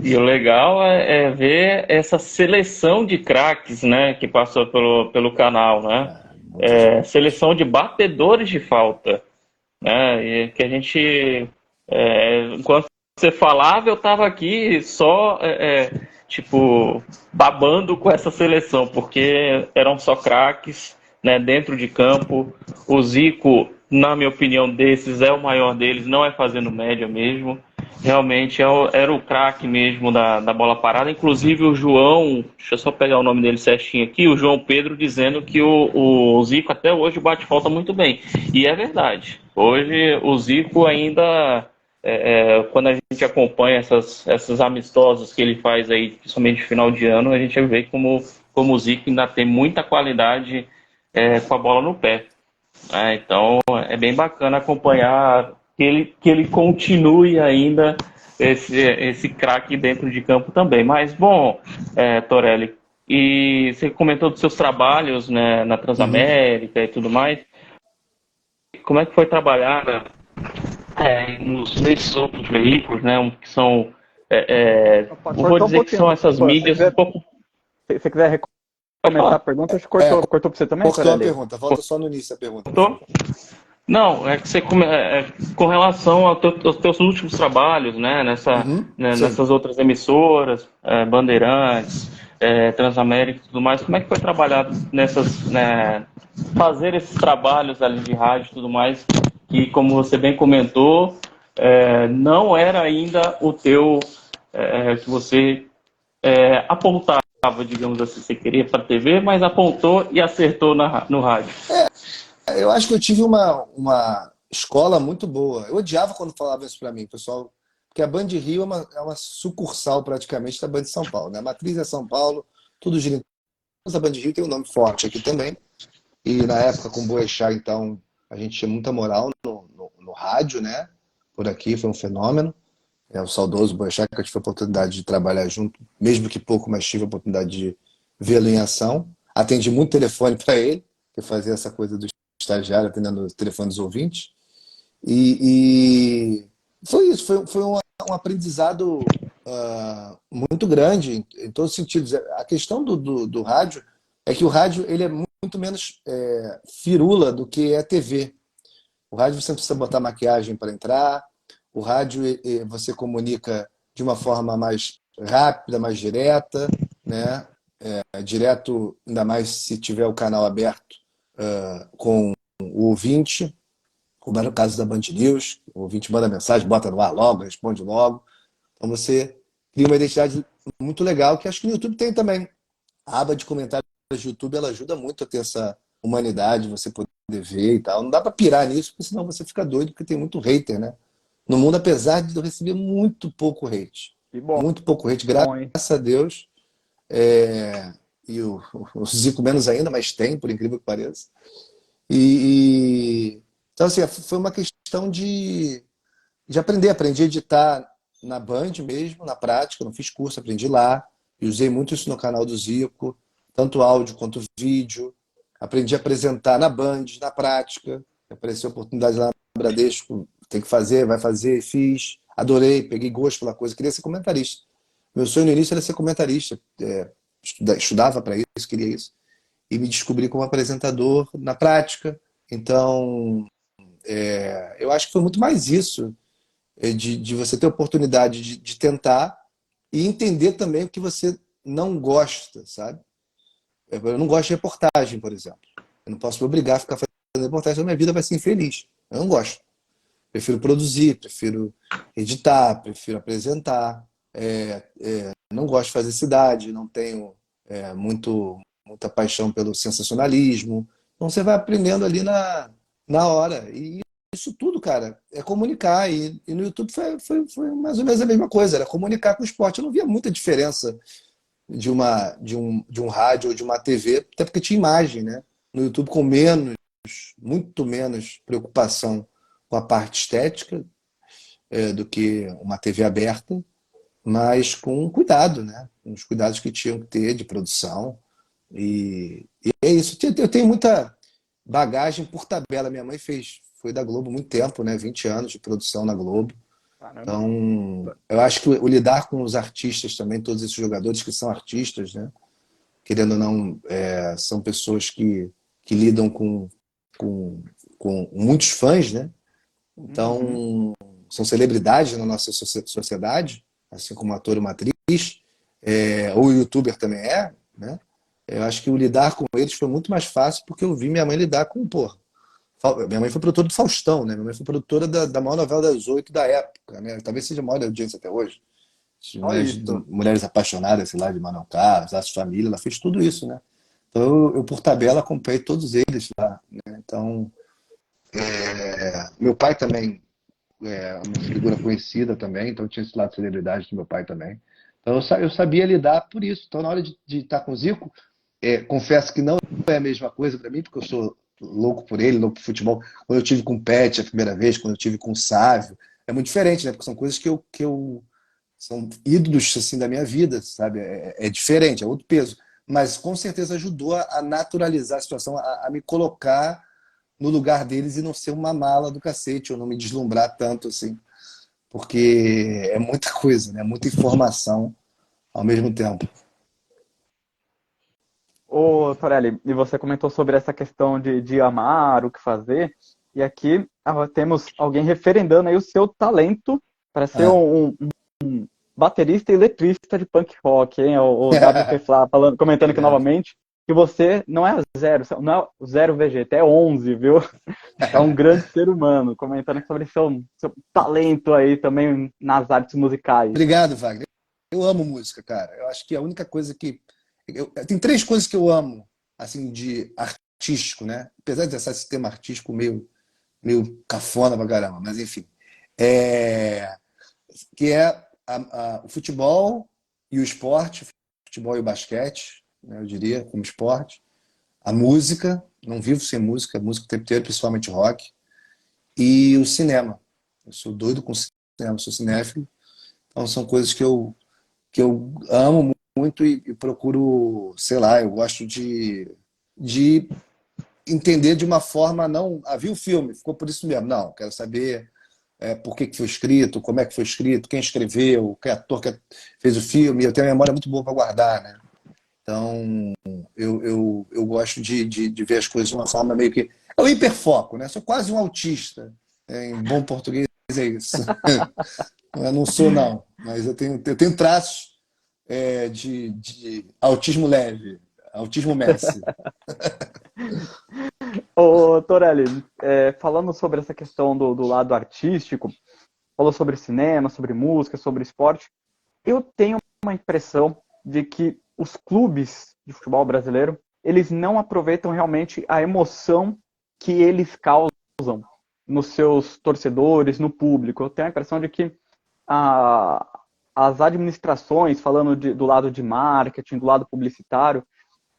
E o legal é ver essa seleção de craques, né, que passou pelo canal, né? Muita gente. Seleção de batedores de falta, né? E que a gente, enquanto você falava, eu estava aqui só, tipo, babando com essa seleção, porque eram só craques, né, dentro de campo. O Zico, na minha opinião, desses é o maior deles, não é fazendo média mesmo. Realmente era o craque mesmo da bola parada. Inclusive o João, deixa eu só pegar o nome dele certinho aqui, o João Pedro dizendo que o Zico até hoje bate falta muito bem. E é verdade. Hoje o Zico ainda, quando a gente acompanha essas amistosas que ele faz aí, principalmente no final de ano, a gente vê como o Zico ainda tem muita qualidade com a bola no pé. Então é bem bacana acompanhar que ele continue ainda esse craque dentro de campo também. Mas, bom, Torelli, e você comentou dos seus trabalhos, né, na Uhum. Transamérica e tudo mais. Como é que foi trabalhar, né, nesses outros veículos, né, que são, Opa, eu vou cortou um dizer que são pouquinho. essas Pô, se mídias um quiser, pouco. se você quiser Pode comentar a falar. pergunta, acho que É, cortou pra você também, cortou a Torelli? pergunta. Volta só no início da pergunta, por Cortou? favor. Não, é que você com relação aos teus últimos trabalhos, né, Uhum. Sim. nessas outras emissoras, Bandeirantes, Transamérica e tudo mais, como é que foi trabalhar nessas, né, fazer esses trabalhos ali de rádio e tudo mais, que como você bem comentou, não era ainda o teu que você apontava, digamos assim, você queria para a TV, mas apontou e acertou no rádio. Eu acho que eu tive uma escola muito boa. Eu odiava quando falavam isso para mim, pessoal, porque a Band Rio é uma sucursal praticamente da Band São Paulo, né? A matriz é São Paulo, tudo gira em torno, mas a Band Rio tem um nome forte aqui também. E na época com o Boechat, então, a gente tinha muita moral no rádio, né? Por aqui foi um fenômeno. É o saudoso Boechat, que eu tive a oportunidade de trabalhar junto, mesmo que pouco, mas tive a oportunidade de vê-lo em ação. Atendi muito telefone para ele, que fazia essa coisa do estagiário atendendo o telefone dos ouvintes. E foi isso, foi um aprendizado muito grande em todos os sentidos. A questão do rádio é que o rádio ele é muito menos firula do que é TV. O rádio você não precisa botar maquiagem para entrar, o rádio você comunica de uma forma mais rápida, mais direta, né? Direto, ainda mais se tiver o canal aberto com o ouvinte, como era o caso da Band News, o ouvinte manda mensagem, bota no ar logo, responde logo. Então você cria uma identidade muito legal, que acho que no YouTube tem também. A aba de comentários de YouTube, ela ajuda muito a ter essa humanidade, você poder ver e tal. Não dá pra pirar nisso, porque senão você fica doido, porque tem muito hater, né? No mundo, apesar de eu receber Que bom, muito pouco hate, hein? graças a Deus, é, e o Zico menos ainda, mas tem, por incrível que pareça. Então, assim, foi uma questão de aprender. Aprendi a editar na Band mesmo, na prática, não fiz curso, aprendi lá. E usei muito isso no canal do Zico, tanto áudio quanto vídeo. Aprendi a apresentar na Band, na prática. Apareceu a oportunidade lá no Bradesco, tem que fazer, vai fazer, fiz. Adorei, peguei gosto pela coisa, queria ser comentarista. Meu sonho no início era ser comentarista. Estudava para isso, queria isso. E me descobri como apresentador na prática. Então, eu acho que foi muito mais isso, de você ter a oportunidade de tentar e entender também o que você não gosta, sabe? Eu não gosto de reportagem, por exemplo. Eu não posso me obrigar a ficar fazendo reportagem, senão minha vida vai ser infeliz. Eu não gosto. Prefiro produzir, prefiro editar, prefiro apresentar. Não gosto de fazer cidade, não tenho muita paixão pelo sensacionalismo. Então você vai aprendendo ali na hora. E isso tudo, cara, é comunicar. E no YouTube foi mais ou menos a mesma coisa, era comunicar com o esporte. Eu não via muita diferença de um rádio ou de uma TV, até porque tinha imagem, né? No YouTube com muito menos preocupação com a parte estética do que uma TV aberta, mas com cuidado, né? Com os cuidados que tinham que ter de produção. E é isso. Eu tenho muita bagagem por tabela. Minha mãe foi da Globo muito tempo, né? 20 anos de produção na Globo. Caramba. Então, eu acho que o lidar com os artistas também, todos esses jogadores que são artistas, né? Querendo ou não, são pessoas que lidam com muitos fãs, né? Então, são celebridades na nossa sociedade, assim como ator e uma atriz, ou youtuber também né? Eu acho que o lidar com eles foi muito mais fácil porque eu vi minha mãe lidar com, porra. Minha mãe foi produtora do Faustão, né? Minha mãe foi produtora da maior novela das 8 da época, né? Talvez seja a maior audiência até hoje. Só isso. Mulheres Apaixonadas, sei lá, de Manuel Carlos, Laços de Família, ela fez tudo isso, né? Então eu por tabela, acompanhei todos eles lá, né? Então, meu pai também é uma figura conhecida também, então tinha esse lado de celebridade do meu pai também. Então eu sabia lidar por isso. Então na hora de estar com o Zico, confesso que não é a mesma coisa para mim, porque eu sou louco por ele, louco por futebol. Quando eu tive com o Pet a primeira vez, quando eu tive com o Sávio, é muito diferente, né? Porque são coisas que eu são ídolos assim da minha vida, sabe? É diferente, é outro peso. Mas com certeza ajudou a naturalizar a situação, a me colocar no lugar deles e não ser uma mala do cacete, ou não me deslumbrar tanto assim, porque é muita coisa, né? Muita informação ao mesmo tempo. Ô, Torelli, e você comentou sobre essa questão de amar, o que fazer, e aqui temos alguém referendando aí o seu talento para ser Ah. um baterista e letrista de punk rock, hein? O WP Flá comentando aqui Obrigado. novamente que você não é zero, não é o zero Vegeta, é 11, viu? É um grande ser humano, comentando sobre seu talento aí também nas artes musicais. Obrigado, Wagner. Eu amo música, cara. Eu acho que a única coisa que. Tem três coisas que eu amo, assim, de artístico, né? Apesar de esse tema artístico meio cafona pra caramba, mas enfim. É... Que é o futebol e o esporte, futebol e o basquete, né, eu diria, como esporte. A música, não vivo sem música, música o tempo inteiro, principalmente rock. E o cinema. Eu sou doido com cinema, sou cinéfilo. Então são coisas que eu amo muito e procuro, sei lá, eu gosto de entender de uma forma não. Ah, vi o filme, ficou por isso mesmo. Não, quero saber por que foi escrito, como é que foi escrito, quem escreveu, que ator que fez o filme. Eu tenho uma memória muito boa para guardar, né? Então, eu gosto de ver as coisas de uma forma meio que. É o hiperfoco, né? Sou quase um autista. Em bom português é isso. Eu não sou, não, mas eu tenho traços de autismo leve, autismo Messi. Ô, Torelli, falando sobre essa questão do lado artístico, falou sobre cinema, sobre música, sobre esporte, eu tenho uma impressão de que os clubes de futebol brasileiro eles não aproveitam realmente a emoção que eles causam nos seus torcedores, no público. Eu tenho a impressão de que as administrações, falando do lado de marketing, do lado publicitário,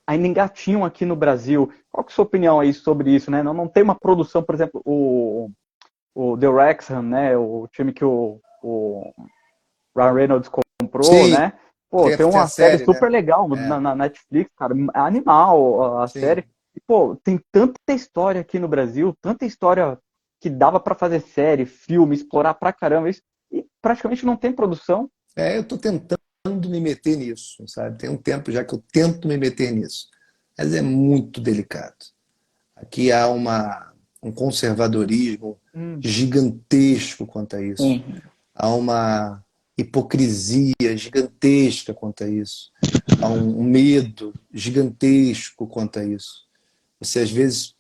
ainda engatinham aqui no Brasil. Qual que é a sua opinião aí sobre isso, né? Não tem uma produção, por exemplo, o The Wrexham, né? O time que o Ryan Reynolds comprou, Sim, né? Pô, tem tem a uma série série, né? super legal É, na Netflix, cara. É animal a sim. série. E, pô, tem tanta história aqui no Brasil, tanta história que dava pra fazer série, filme, explorar pra caramba isso. E praticamente não tem produção. Eu estou tentando me meter nisso, sabe? Tem um tempo já que eu tento me meter nisso. Mas é muito delicado. Aqui há um conservadorismo Hum. gigantesco quanto a isso. Uhum. Há uma hipocrisia gigantesca quanto a isso. Há um medo gigantesco quanto a isso. Você, às vezes,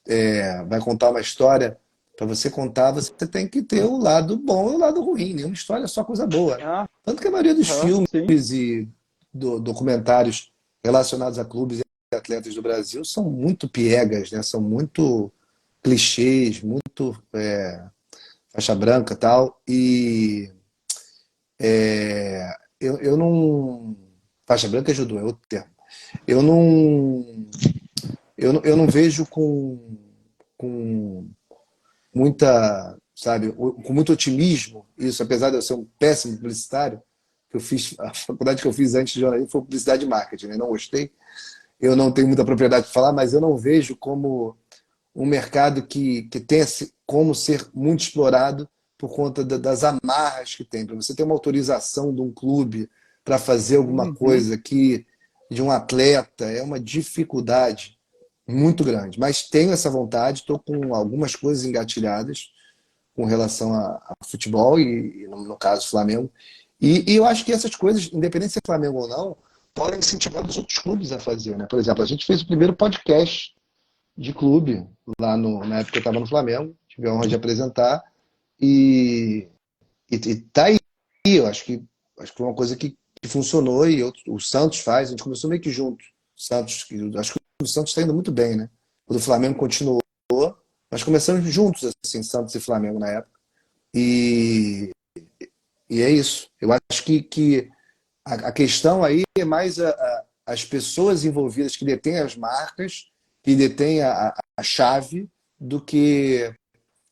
vai contar uma história. Para você contar, você tem que ter o lado bom e o lado ruim. Nenhuma história é só coisa boa. Ah, Tanto que a maioria dos filmes sim. e documentários relacionados a clubes e atletas do Brasil são muito piegas, né? São muito clichês, muito faixa branca e tal. E eu não. Faixa branca é judô, é outro termo. Eu não, eu não vejo com muita, sabe, com muito otimismo isso, apesar de eu ser um péssimo publicitário, que eu fiz, a faculdade que eu fiz antes de jornalismo foi publicidade e marketing, né? Não gostei. Eu não tenho muita propriedade para falar, mas eu não vejo como um mercado que tem como ser muito explorado por conta das amarras que tem. Para você ter uma autorização de um clube para fazer alguma Uhum. coisa que de um atleta é uma dificuldade muito grande. Mas tenho essa vontade, estou com algumas coisas engatilhadas com relação a futebol e no caso, Flamengo. E eu acho que essas coisas, independente se é Flamengo ou não, podem incentivar os outros clubes a fazer, né? Por exemplo, a gente fez o primeiro podcast de clube lá na época que eu estava no Flamengo, tive a honra de apresentar e tá aí. Eu acho que foi uma coisa que funcionou e o Santos faz. A gente começou meio que junto. Acho que o Santos está indo muito bem, né? O do Flamengo continuou. Nós começamos juntos, assim, Santos e Flamengo na época. E, e é isso. Eu acho que a questão aí é mais as pessoas envolvidas que detêm as marcas, que detêm a chave, do que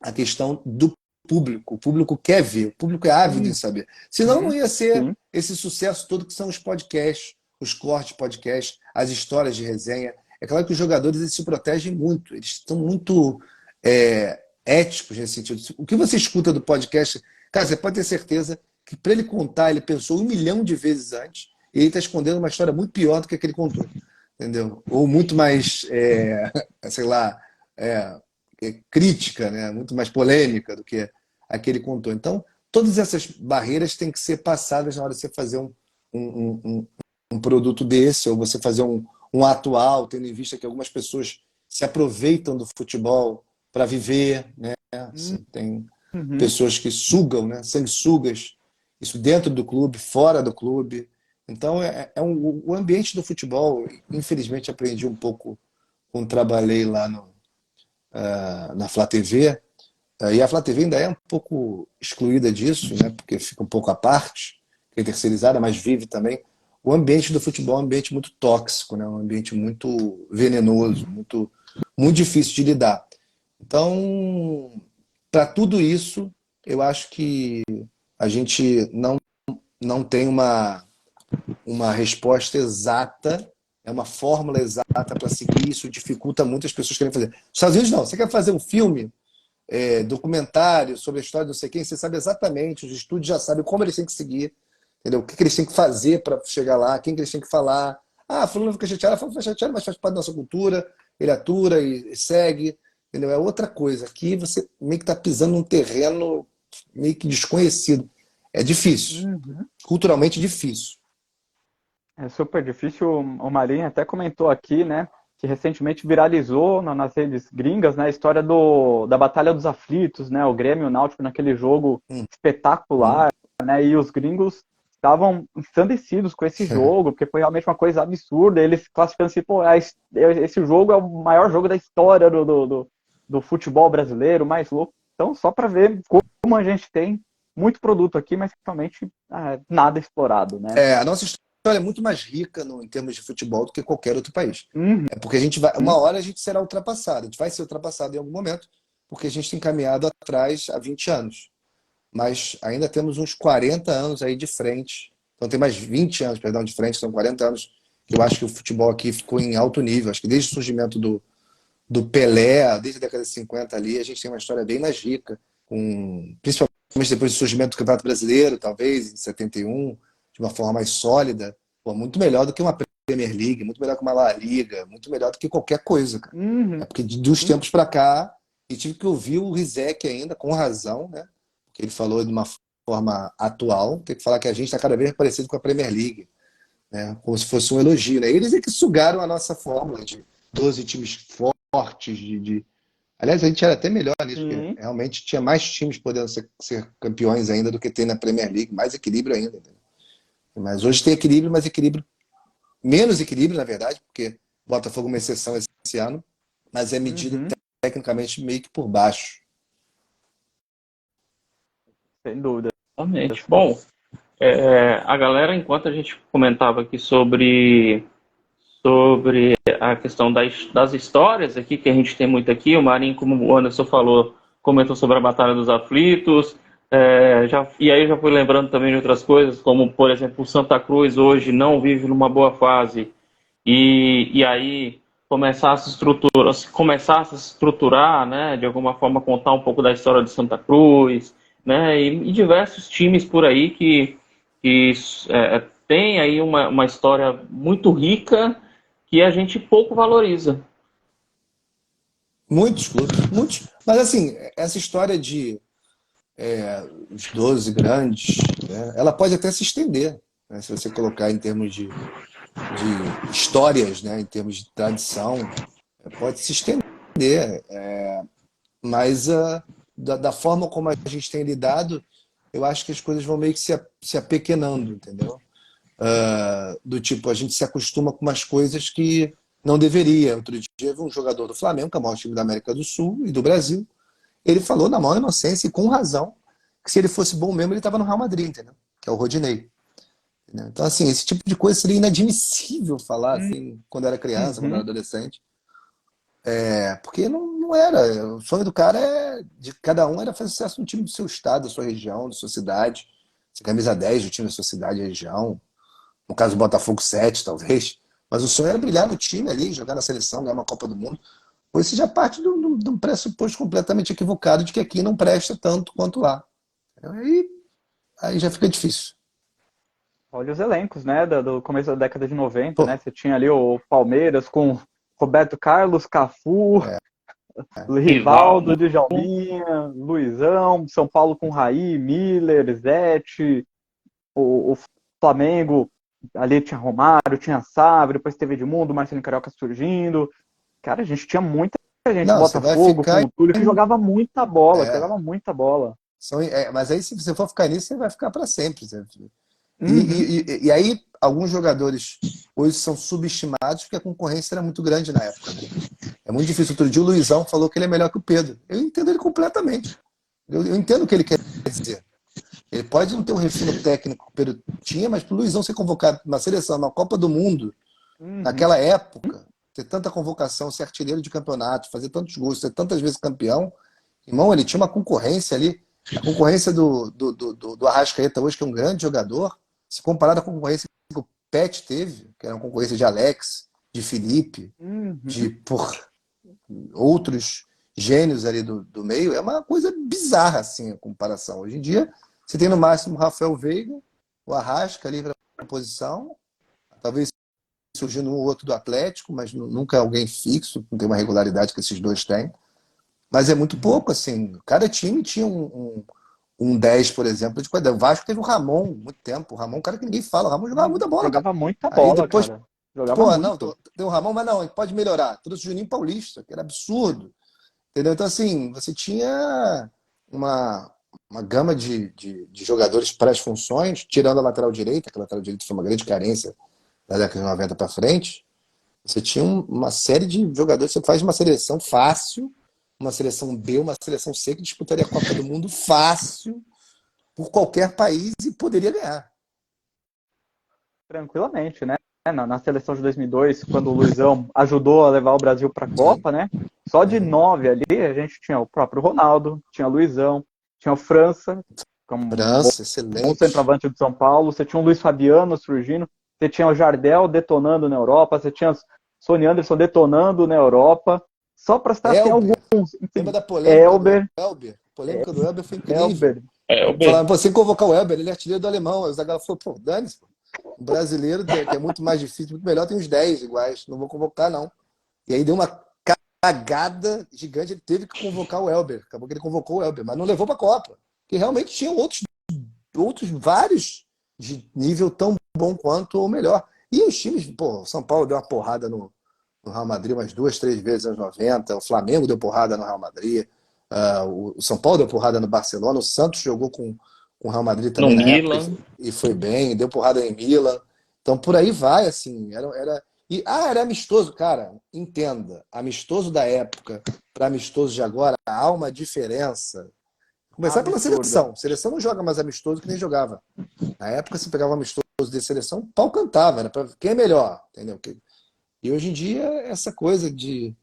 a questão do público. O público quer ver, o público é ávido em saber. Senão não Uhum. ia ser Sim. esse sucesso todo que são os podcasts, os cortes podcasts, as histórias de resenha. É claro que os jogadores eles se protegem muito, eles estão muito éticos nesse sentido. O que você escuta do podcast, cara, você pode ter certeza que para ele contar, ele pensou 1 milhão de vezes antes e ele está escondendo uma história muito pior do que aquele contou. Entendeu? Ou muito mais, sei lá, crítica, né? Muito mais polêmica do que aquele contou. Então, todas essas barreiras têm que ser passadas na hora de você fazer um produto desse, ou você fazer um atual, tendo em vista que algumas pessoas se aproveitam do futebol para viver, né? Assim, tem Uhum. pessoas que sugam, né? Sanguessugas, isso dentro do clube, fora do clube. Então, o ambiente do futebol, infelizmente, aprendi um pouco quando trabalhei lá na Flá TV, e a Flá TV ainda é um pouco excluída disso, né? Porque fica um pouco à parte, que é terceirizada, mas vive também. O ambiente do futebol é um ambiente muito tóxico, né? Um ambiente muito venenoso, muito difícil de lidar. Então, para tudo isso, eu acho que a gente não tem uma resposta exata, uma fórmula exata para seguir. Isso dificulta muito as pessoas querem fazer. Nos Estados Unidos, não. Você quer fazer um filme, documentário sobre a história de não sei quem, você sabe exatamente, os estúdios já sabem como eles têm que seguir, entendeu? O que eles têm que fazer para chegar lá, quem que eles têm que falar. Ah, fulano fica chateado, fica chateado, mas faz parte da nossa cultura, ele atura e segue, entendeu? É outra coisa. Aqui você meio que está pisando num terreno meio que desconhecido. É difícil, Uhum. culturalmente difícil. É super difícil. O Marinho até comentou aqui, né, que recentemente viralizou nas redes gringas, né, a história da Batalha dos Aflitos, né, o Grêmio e o Náutico naquele jogo Hum, hum, espetacular, né, e os gringos estavam ensandecidos com esse jogo, porque foi realmente uma coisa absurda. Eles classificando assim, pô, esse jogo é o maior jogo da história do futebol brasileiro, mais louco. Então, só para ver como a gente tem muito produto aqui, mas realmente nada explorado, né? A nossa história é muito mais rica em termos de futebol do que qualquer outro país. Uhum. É porque uma hora a gente será ultrapassado, a gente vai ser ultrapassado em algum momento, porque a gente tem caminhado atrás há 20 anos. Mas ainda temos uns 40 anos aí de frente. Então tem mais 20 anos, perdão, de frente, são 40 anos que eu acho que o futebol aqui ficou em alto nível. Acho que desde o surgimento do Pelé, desde a década de 50 ali, a gente tem uma história bem mais rica, principalmente depois do surgimento do Campeonato Brasileiro, talvez, em 71, de uma forma mais sólida. Pô, muito melhor do que uma Premier League, muito melhor que uma La Liga, muito melhor do que qualquer coisa, cara. Uhum. É porque dos tempos para cá, e tive que ouvir o Rizek ainda, com razão, né? Que ele falou de uma forma atual, tem que falar que a gente está cada vez parecido com a Premier League, né? Como se fosse um elogio, né? Eles é que sugaram a nossa fórmula de 12 times fortes, Aliás, a gente era até melhor nisso, porque realmente tinha mais times podendo ser campeões ainda do que tem na Premier League, mais equilíbrio ainda. Entendeu? Mas hoje tem equilíbrio, mas menos equilíbrio, na verdade, porque o Botafogo é uma exceção esse ano, mas é medido tecnicamente meio que por baixo. Sem dúvida. Exatamente. Bom, a galera, enquanto a gente comentava aqui sobre a questão das histórias aqui, que a gente tem muito aqui, o Marinho, como o Anderson falou, comentou sobre a Batalha dos Aflitos, e aí eu já fui lembrando também de outras coisas, como, por exemplo, o Santa Cruz hoje não vive numa boa fase, e aí começasse a se estruturar, né, de alguma forma contar um pouco da história de Santa Cruz, né, e diversos times por aí que tem aí uma história muito rica que a gente pouco valoriza. Muitos clubes, muitos. Mas assim, essa história de os 12 grandes, né, ela pode até se estender, né, se você colocar em termos de histórias, né, em termos de tradição, pode se estender. Mas da forma como a gente tem lidado, eu acho que as coisas vão meio que se apequenando, entendeu? Do tipo, a gente se acostuma com umas coisas que não deveria. Outro dia, eu vi um jogador do Flamengo, que é o maior time da América do Sul e do Brasil, ele falou na maior inocência e com razão que se ele fosse bom mesmo, ele estava no Real Madrid, entendeu? Que é o Rodinei. Entendeu? Então, assim, esse tipo de coisa seria inadmissível falar assim, quando era criança, quando era adolescente. Porque não era. O sonho do cara de cada um era fazer sucesso no time do seu estado, da sua região, da sua cidade. Ser camisa 10 do time da sua cidade e região. No caso do Botafogo 7, talvez. Mas o sonho era brilhar no time ali, jogar na seleção, ganhar uma Copa do Mundo. Pois isso já parte de um pressuposto completamente equivocado de que aqui não presta tanto quanto lá. Aí já fica difícil. Olha os elencos, né, do começo da década de 90, né? Você tinha ali o Palmeiras com Roberto Carlos, Cafu, Rivaldo, Djalminha, Luizão, São Paulo com Raí, Miller, Zete, o Flamengo, ali tinha Romário, tinha Sábio, depois teve Edmundo, Marcelinho Carioca surgindo. Cara, a gente tinha muita gente, Não, você vai Botafogo, ficar com o Túlio, que jogava muita bola, jogava muita bola. Mas aí, se você for ficar nisso, você vai ficar para sempre. Uhum. E aí, alguns jogadores hoje são subestimados porque a concorrência era muito grande na época. Né? É muito difícil. Outro dia o Luizão falou que ele é melhor que o Pedro. Eu entendo ele completamente. Eu entendo o que ele quer dizer. Ele pode não ter um refino técnico que o Pedro tinha, mas para o Luizão ser convocado na seleção, na Copa do Mundo, naquela época, ter tanta convocação, ser artilheiro de campeonato, fazer tantos gols, ser tantas vezes campeão, irmão, ele tinha uma concorrência ali. A concorrência do Arrascaeta hoje, que é um grande jogador, se comparado à concorrência que o Pet teve, que era uma concorrência de Alex, de Felipe, de outros gênios ali do meio, é uma coisa bizarra assim a comparação. Hoje em dia, você tem no máximo o Rafael Veiga, o Arrasca ali para a posição, talvez surgindo um ou outro do Atlético, mas nunca é alguém fixo, não tem uma regularidade que esses dois têm. Mas é muito pouco, assim. Cada time tinha um 10, por exemplo, de qualidade. O Vasco teve o Ramon muito tempo. O Ramon é um cara que ninguém fala. O Ramon jogava muita bola. Jogava Cara. muita Aí bola, depois, cara. Jogava muito. não, tem o Ramon, mas não, pode melhorar. Trouxe o Juninho Paulista, que era absurdo. Entendeu? Então, assim, você tinha uma uma gama de jogadores para as funções, tirando a lateral direita, que a lateral direita foi uma grande carência da década de 90 para frente. Você tinha uma série de jogadores, você faz uma seleção fácil, uma seleção B, uma seleção C que disputaria a Copa do Mundo fácil por qualquer país e poderia ganhar. Tranquilamente, né? Na seleção de 2002, quando o Luizão ajudou a levar o Brasil para a Copa, né? Só de 9 ali, a gente tinha o próprio Ronaldo, tinha o Luizão, tinha o França, como França, bom excelente. centroavante do São Paulo, você tinha o Luiz Fabiano surgindo, você tinha o Jardel detonando na Europa, você tinha o Sony Anderson detonando na Europa, só para citar assim, alguns. Elber. Lembra Enfim, da polêmica do Elber, Elber? A polêmica do Elber foi incrível. Elber, É, o B. Falaram, pô, sem convocar o Elber, ele é artilheiro do alemão. Aí o Zagallo falou, pô, dane-se, pô. O brasileiro, que é muito mais difícil, muito melhor, tem uns 10 iguais. Não vou convocar, não. E aí deu uma cagada gigante, ele teve que convocar o Elber. Acabou que ele convocou o Elber, mas não levou para a Copa. Que realmente tinha outros vários de nível tão bom quanto ou melhor. E os times, pô, o São Paulo deu uma porrada no Real Madrid umas 2, 3 vezes nos anos 90, o Flamengo deu porrada no Real Madrid, o São Paulo deu porrada no Barcelona, o Santos jogou com o Real Madrid No também na época Milan. e foi bem, deu porrada em Milan. Então por aí vai, assim, era amistoso, cara, entenda, amistoso da época para amistoso de agora, há uma diferença. Começar pela absurda. seleção. Seleção não joga mais amistoso que nem jogava. Na época, se pegava um amistoso de seleção, o pau cantava, era pra quem é melhor, entendeu? E hoje em dia, essa coisa de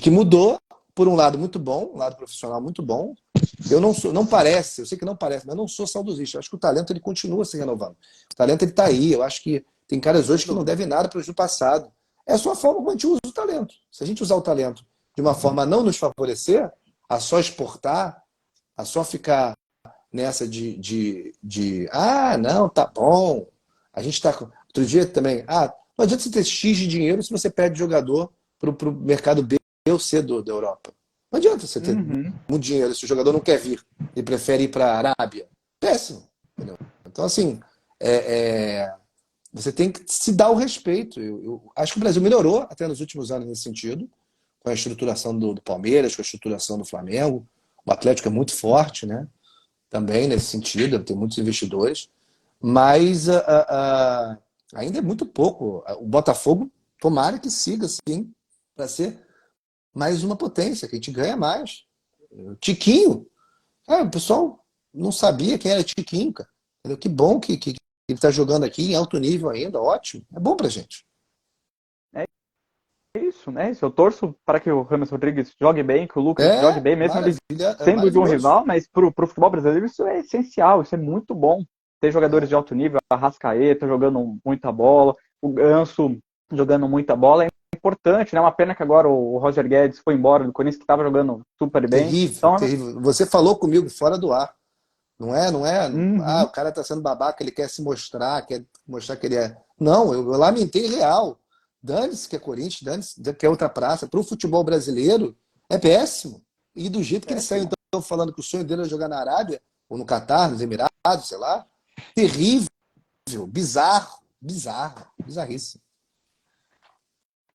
que mudou, por um lado muito bom, um lado profissional muito bom. Eu não sou, não parece, eu sei que não parece, mas eu não sou saudosista. Eu acho que o talento ele continua se renovando. O talento ele está aí. Eu acho que tem caras hoje que não devem nada para o passado. É só a forma como a gente usa o talento. Se a gente usar o talento de uma forma a não nos favorecer, a só exportar, a só ficar nessa não, tá bom. A gente está. Outro dia também, não adianta você ter X de dinheiro se você perde jogador para o mercado B ou C da Europa. Não adianta você ter Uhum. muito dinheiro se o jogador não quer vir e prefere ir para a Arábia. Péssimo. Entendeu? Então, assim, você tem que se dar o respeito. Eu acho que o Brasil melhorou até nos últimos anos nesse sentido, com a estruturação do Palmeiras, com a estruturação do Flamengo. O Atlético é muito forte, né? Também nesse sentido, tem muitos investidores, mas ainda é muito pouco. O Botafogo, tomara que siga assim, para ser mais uma potência, que a gente ganha mais. O Tiquinho, o pessoal não sabia quem era Tiquinho, cara. Entendeu? Que bom que ele está jogando aqui em alto nível ainda, ótimo. É bom pra gente. É isso, né? Isso. Eu torço para que o Rames Rodrigues jogue bem, que o Lucas jogue É bem, mesmo ele maravilha, é sendo de um maravilhoso. rival, mas para o futebol brasileiro isso é essencial, isso é muito bom. Ter jogadores de alto nível, a Arrascaeta jogando muita bola, o Ganso jogando muita bola, é importante, né? Uma pena que agora o Roger Guedes foi embora do Corinthians, que estava jogando super bem. Terrível, Então, terrível. Você falou comigo fora do ar. Não é. O uhum, cara tá sendo babaca, ele quer se mostrar, quer mostrar que ele é. Não, eu lamentei real. Dane-se que é Corinthians, dane-se que é outra praça. Para o futebol brasileiro, é péssimo. E do jeito que ele saiu, péssimo. então, falando que o sonho dele é jogar na Arábia, ou no Catar, nos Emirados, sei lá. Terrível, bizarro, bizarríssimo.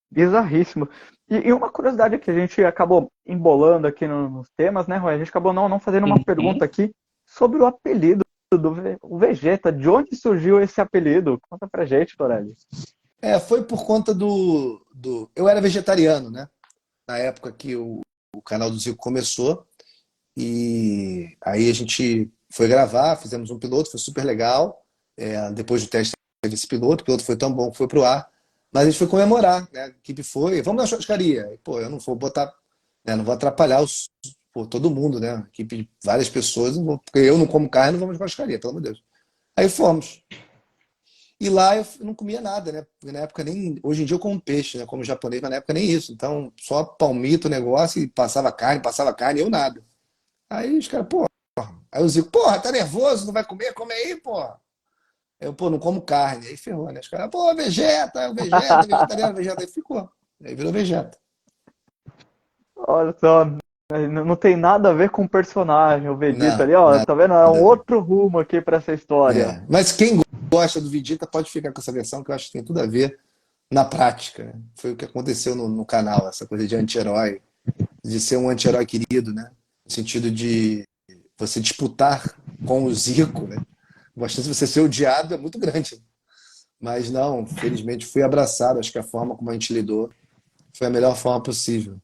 Bizarríssimo. E uma curiosidade que a gente acabou embolando aqui nos temas, né, Roy? A gente acabou não fazendo uma pergunta Uhum. aqui sobre o apelido do o Vegeta. De onde surgiu esse apelido? Conta pra gente, Torelli. Foi por conta do. Eu era vegetariano, né? Na época que o canal do Zico começou. E aí a gente foi gravar, fizemos um piloto, foi super legal. Depois do teste teve esse piloto, o piloto foi tão bom que foi pro ar. Mas a gente foi comemorar, né? A equipe foi, vamos na churrascaria. E, pô, eu não vou botar, né? Não vou atrapalhar todo mundo, né? Equipe de várias pessoas, porque eu não como carne, não vamos na churrascaria, pelo amor de Deus. Aí fomos. E lá eu não comia nada, né? Porque na época nem. Hoje em dia eu como peixe, né? Como japonês, mas na época nem isso. Então, só palmito o negócio e passava carne, eu nada. Aí os caras, pô. Aí eu digo, porra, tá nervoso? Não vai comer? Come aí, porra. Eu, pô, não como carne. Aí ferrou, né? Os caras, pô, vegeta, vegeta, vegetariano, vegeta. Aí ficou. Aí virou vegeta. Olha só, não tem nada a ver com o personagem, o Vegeta Não, ali, ó. nada Tá vendo? É a um ver. outro rumo aqui pra essa história. Mas quem gosta do Vegeta pode ficar com essa versão, que eu acho que tem tudo a ver na prática, né? Foi o que aconteceu no canal, essa coisa de anti-herói, de ser um anti-herói querido, né? No sentido de você disputar com o Zico, né? A chance de você ser odiado é muito grande. Mas não, felizmente fui abraçado. Acho que a forma como a gente lidou foi a melhor forma possível.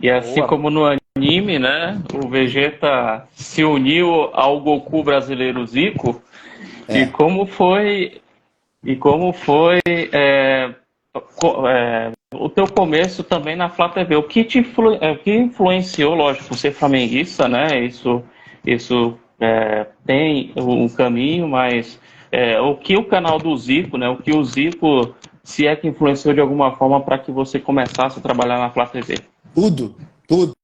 E assim Boa. como no anime, né, o Vegeta se uniu ao Goku brasileiro Zico, e É, como foi e como foi o teu começo também na Flá TV? O que influenciou, lógico, por ser flamenguista, né? Isso tem um caminho, mas o que o canal do Zico, né? O que o Zico, se é que influenciou de alguma forma para que você começasse a trabalhar na Flá TV? tudo, tudo.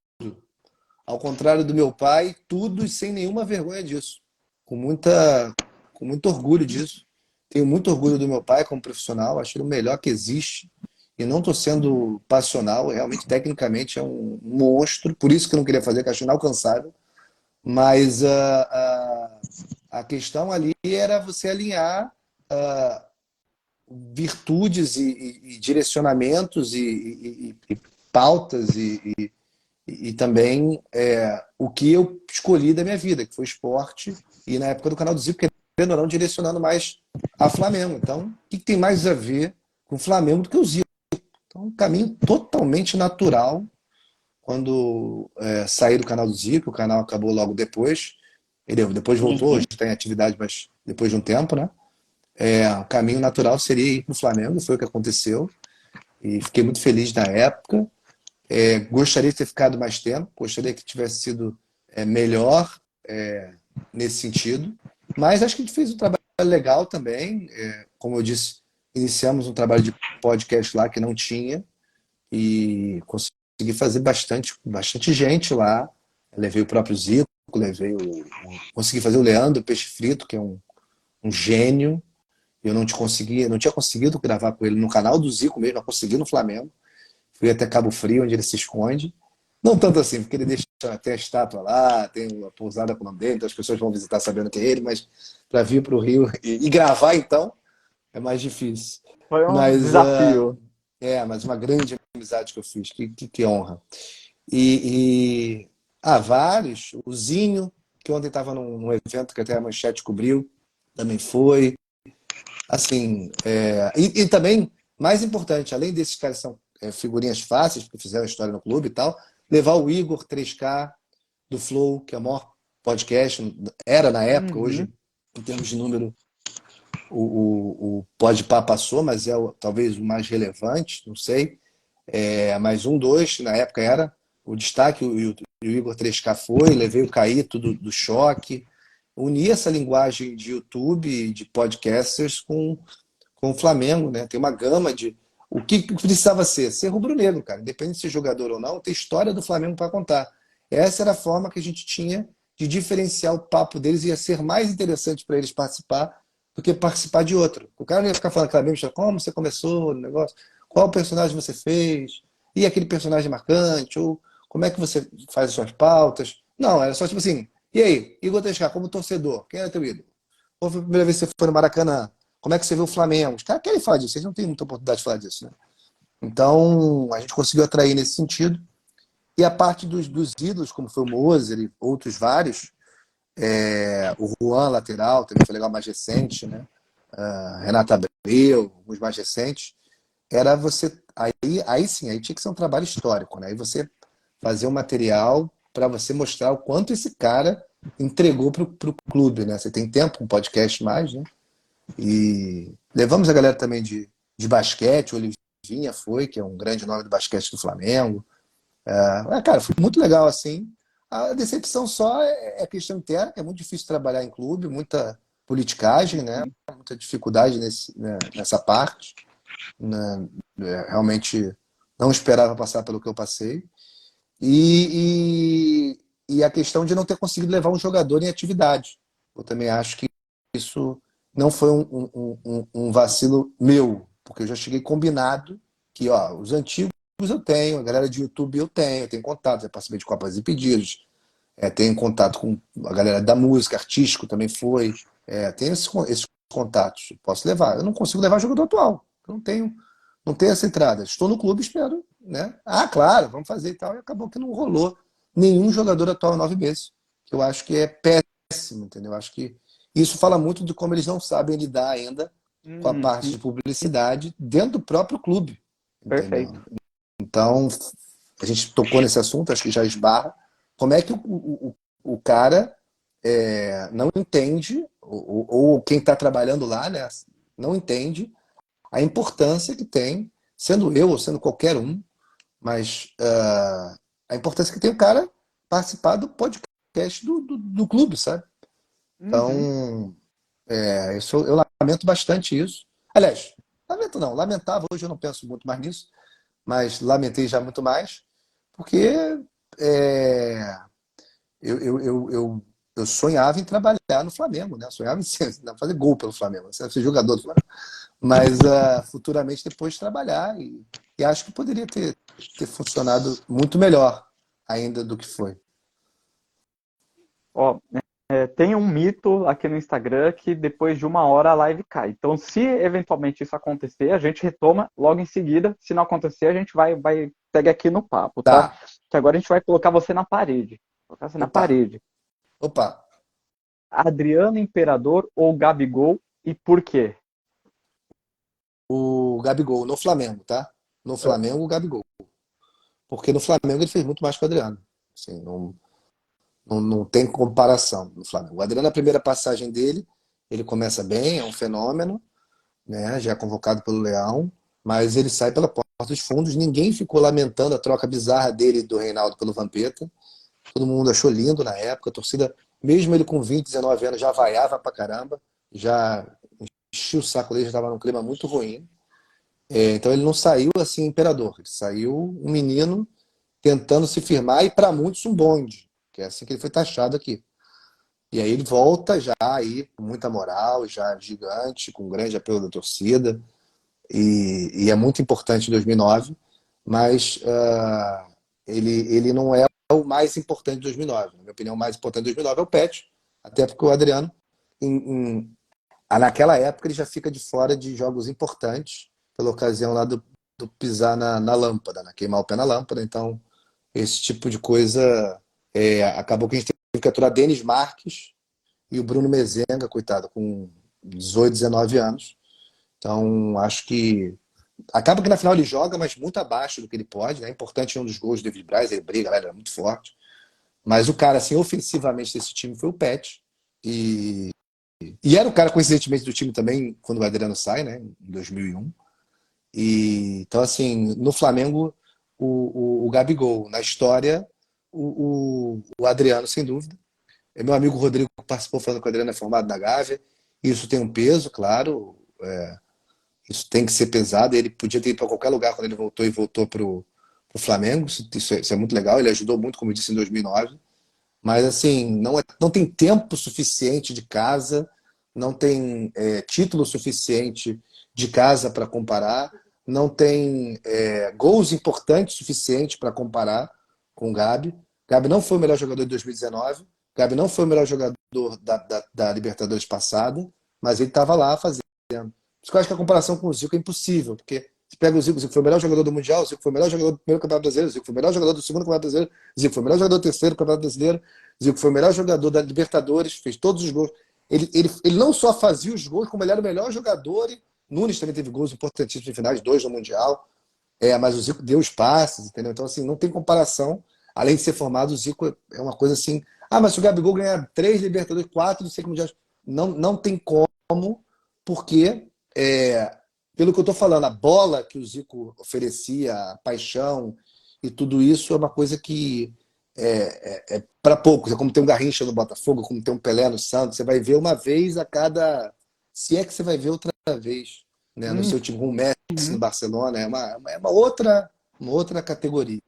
Ao contrário do meu pai, tudo e sem nenhuma vergonha disso. Com muita, com muito orgulho disso. Tenho muito orgulho do meu pai como profissional, acho ele o melhor que existe. E não estou sendo passional, realmente, tecnicamente, é um monstro. Por isso que eu não queria fazer, que acho inalcançável. Mas a questão ali era você alinhar virtudes e direcionamentos e pautas e também o que eu escolhi da minha vida, que foi esporte, e na época do canal do Zico, querendo ou não, direcionando mais a Flamengo. Então, o que tem mais a ver com o Flamengo do que o Zico? Então, um caminho totalmente natural quando saí do canal do Zico, o canal acabou logo depois. Ele depois voltou, Uhum. hoje está em atividade, mas depois de um tempo, né? O caminho natural seria ir para o Flamengo, foi o que aconteceu. E fiquei muito feliz na época. Gostaria de ter ficado mais tempo, gostaria que tivesse sido melhor nesse sentido, mas acho que a gente fez um trabalho legal também. Como eu disse, iniciamos um trabalho de podcast lá que não tinha e consegui fazer bastante gente lá. Levei o próprio Zico, consegui fazer o Leandro Peixe Frito, que é um gênio. Eu não tinha conseguido gravar com ele no canal do Zico mesmo, eu consegui no Flamengo. Fui até Cabo Frio, onde ele se esconde. Não tanto assim, porque ele deixa até a estátua lá, tem a pousada com o nome dele, então as pessoas vão visitar sabendo que é ele, mas para vir para o Rio e gravar, então, é mais difícil. Foi um Mas, desafio. mas uma grande amizade que eu fiz, que honra. Vários. O Zinho, que ontem estava num evento que até a Manchete cobriu, também foi. Assim, e também, mais importante, além desses caras que são figurinhas fáceis, porque fizeram história no clube e tal, levar o Igor 3K do Flow, que é o maior podcast, era na época, hoje, Uhum. em termos de número, o Podpah passou, mas talvez o mais relevante, não sei. Mas dois, na época era o destaque, o Igor 3K foi, levei o Caíto do Choque, uni essa linguagem de YouTube, de podcasters com o Flamengo, né? Tem uma gama de. O que precisava ser? Ser rubro-negro, cara. Independente de ser jogador ou não, ter história do Flamengo para contar. Essa era a forma que a gente tinha de diferenciar o papo deles e ia ser mais interessante para eles participar do que participar de outro. O cara não ia ficar falando aquela mesma história, como você começou no negócio, qual personagem você fez, e aquele personagem marcante, ou como é que você faz as suas pautas. Não, era só tipo assim, e aí, Igor Teixeira, como torcedor, quem era teu ídolo? Ou foi a primeira vez que você foi no Maracanã? Como é que você vê o Flamengo? Os caras querem falar disso, vocês não têm muita oportunidade de falar disso, né? Então, a gente conseguiu atrair nesse sentido. E a parte dos ídolos, como foi o Moser e outros vários, o Juan, lateral, também foi legal, mais recente, né? Renata Abreu, os mais recentes, era você. Aí sim, aí tinha que ser um trabalho histórico, né? Aí você fazer um material para você mostrar o quanto esse cara entregou para o clube, né? Você tem tempo, um podcast mais, né? E levamos a galera também de basquete, o Olivinha foi, que é um grande nome do basquete do Flamengo. Cara, foi muito legal assim. A decepção só é questão interna, que é muito difícil trabalhar em clube, muita politicagem, né? Muita dificuldade nessa parte. Né? Realmente não esperava passar pelo que eu passei. E a questão de não ter conseguido levar um jogador em atividade. Eu também acho que isso não foi um vacilo meu, porque eu já cheguei combinado que os antigos eu tenho, a galera de YouTube eu tenho contato, já participei de Copas e Pedidos, tenho contato com a galera da música, artístico também foi, tenho esses contatos, posso levar. Eu não consigo levar jogador atual, eu não tenho essa entrada. Estou no clube, espero, né? Claro, vamos fazer e tal, e acabou que não rolou nenhum jogador atual em 9 meses. Eu acho que é péssimo, entendeu? Eu acho que isso fala muito de como eles não sabem lidar ainda com a parte de Uhum. publicidade dentro do próprio clube, Perfeito. entendeu? Então, a gente tocou nesse assunto, acho que já esbarra. Como é que o cara não entende, ou quem está trabalhando lá, né, não entende a importância que tem, sendo eu ou sendo qualquer um, mas a importância que tem o cara participar do podcast do clube, sabe? Uhum. Então, eu lamento bastante isso. Aliás, lamento não, lamentava, hoje eu não penso muito mais nisso, mas lamentei já muito mais, porque é, eu sonhava em trabalhar no Flamengo, né? Eu sonhava em fazer gol pelo Flamengo, ser jogador do Flamengo. Mas futuramente depois trabalhar e acho que poderia ter funcionado muito melhor ainda do que foi. Ó, tem um mito aqui no Instagram que depois de 1 hora a live cai. Então, se eventualmente isso acontecer, a gente retoma logo em seguida. Se não acontecer, a gente vai segue aqui no papo, tá? Tá. Que agora a gente vai colocar você na parede. Colocar você na Opa, parede. opa. Adriano Imperador ou Gabigol e por quê? O Gabigol no Flamengo, tá? No É. Flamengo, o Gabigol. Porque no Flamengo ele fez muito mais que o Adriano. Assim, não tem comparação no Flamengo. O Adriano, na primeira passagem dele, ele começa bem, é um fenômeno, né? Já é convocado pelo Leão, mas ele sai pela porta dos fundos. Ninguém ficou lamentando a troca bizarra dele e do Reinaldo pelo Vampeta. Todo mundo achou lindo na época. A torcida, mesmo ele com 20, 19 anos, já vaiava pra caramba, já enchia o saco dele, já estava num clima muito ruim. Então ele não saiu assim imperador, ele saiu um menino tentando se firmar e para muitos um bonde, que é assim que ele foi taxado aqui. E aí ele volta já aí com muita moral, já gigante, com grande apelo da torcida, e é muito importante em 2009, mas ele não é o mais importante de 2009. Na minha opinião, o mais importante de 2009 é o Pet, até porque o Adriano, naquela época, ele já fica de fora de jogos importantes, pela ocasião lá do pisar na lâmpada, né? Queimar o pé na lâmpada. Então, esse tipo de coisa acabou que a gente teve que aturar Denis Marques e o Bruno Mezenga, coitado, com 18, 19 anos. Então, acho que acaba que na final ele joga, mas muito abaixo do que ele pode, né? É importante um dos gols do David Braz, ele briga, ele é muito forte. Mas o cara, assim, ofensivamente desse time foi o Pet. E era o cara, coincidentemente, do time também, quando o Adriano sai, né? Em 2001. Então, assim, no Flamengo, o Gabigol. Na história, o Adriano, sem dúvida. Meu amigo Rodrigo participou falando que o Adriano é formado na Gávea. Isso tem um peso, claro. Isso tem que ser pesado. Ele podia ter ido para qualquer lugar quando ele voltou e voltou para o Flamengo. Isso é muito legal. Ele ajudou muito, como eu disse, em 2009. Mas, assim, não tem tempo suficiente de casa, não tem título suficiente de casa para comparar, não tem gols importantes suficiente para comparar com o Gabi. Gabi não foi o melhor jogador de 2019, Gabi não foi o melhor jogador da Libertadores passada, mas ele estava lá fazendo. Por isso que eu acho que a comparação com o Zico é impossível, porque você pega o Zico foi o melhor jogador do Mundial, o Zico foi o melhor jogador do primeiro Campeonato Brasileiro, o Zico foi o melhor jogador do segundo Campeonato Brasileiro, o Zico foi o melhor jogador do terceiro Campeonato Brasileiro, o Zico foi o melhor jogador da Libertadores, fez todos os gols. Ele não só fazia os gols, como ele era o melhor jogador. E Nunes também teve gols importantíssimos em finais, 2 no Mundial. Mas o Zico deu os passes, entendeu? Então, assim, não tem comparação. Além de ser formado, o Zico é uma coisa assim. Mas se o Gabigol ganhar 3 Libertadores, 4, não sei como já. Não tem como, porque pelo que eu estou falando, a bola que o Zico oferecia, a paixão e tudo isso é uma coisa que para poucos. É como ter um Garrincha no Botafogo, como ter um Pelé no Santos. Você vai ver uma vez a cada. Se é que você vai ver outra vez, né? No seu time, com o Messi no Uhum. Barcelona, uma outra categoria.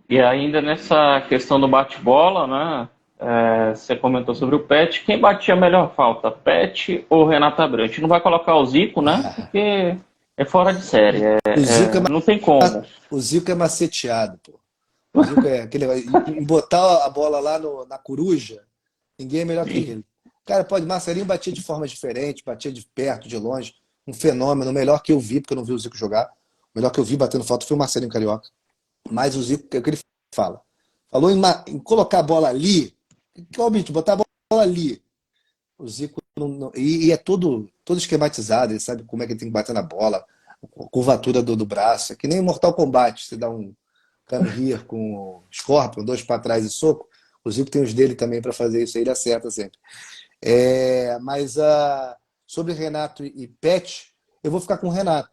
E ainda nessa questão do bate-bola, né? Você comentou sobre o Pet. Quem batia a melhor falta, Pet ou Renato Abreu? A gente não vai colocar o Zico, né? Porque é fora de série. O Zico Não tem como. o Zico é maceteado, pô. O Zico é aquele. Em botar a bola lá na coruja, ninguém é melhor que ele. Cara, Marcelinho batia de forma diferente, batia de perto, de longe. Um fenômeno, o melhor que eu vi, porque eu não vi o Zico jogar. O melhor que eu vi batendo falta foi o Marcelinho Carioca. Mas o Zico, o que ele fala? Falou em colocar a bola ali, que é o objetivo, botar a bola ali. O Zico e é todo esquematizado, ele sabe como é que ele tem que bater na bola, a curvatura do braço. É que nem Mortal Kombat, você dá um Come Here com o Scorpion, dois para trás e soco. O Zico tem os dele também para fazer isso aí, ele acerta sempre. Mas sobre Renato e Pet, eu vou ficar com o Renato.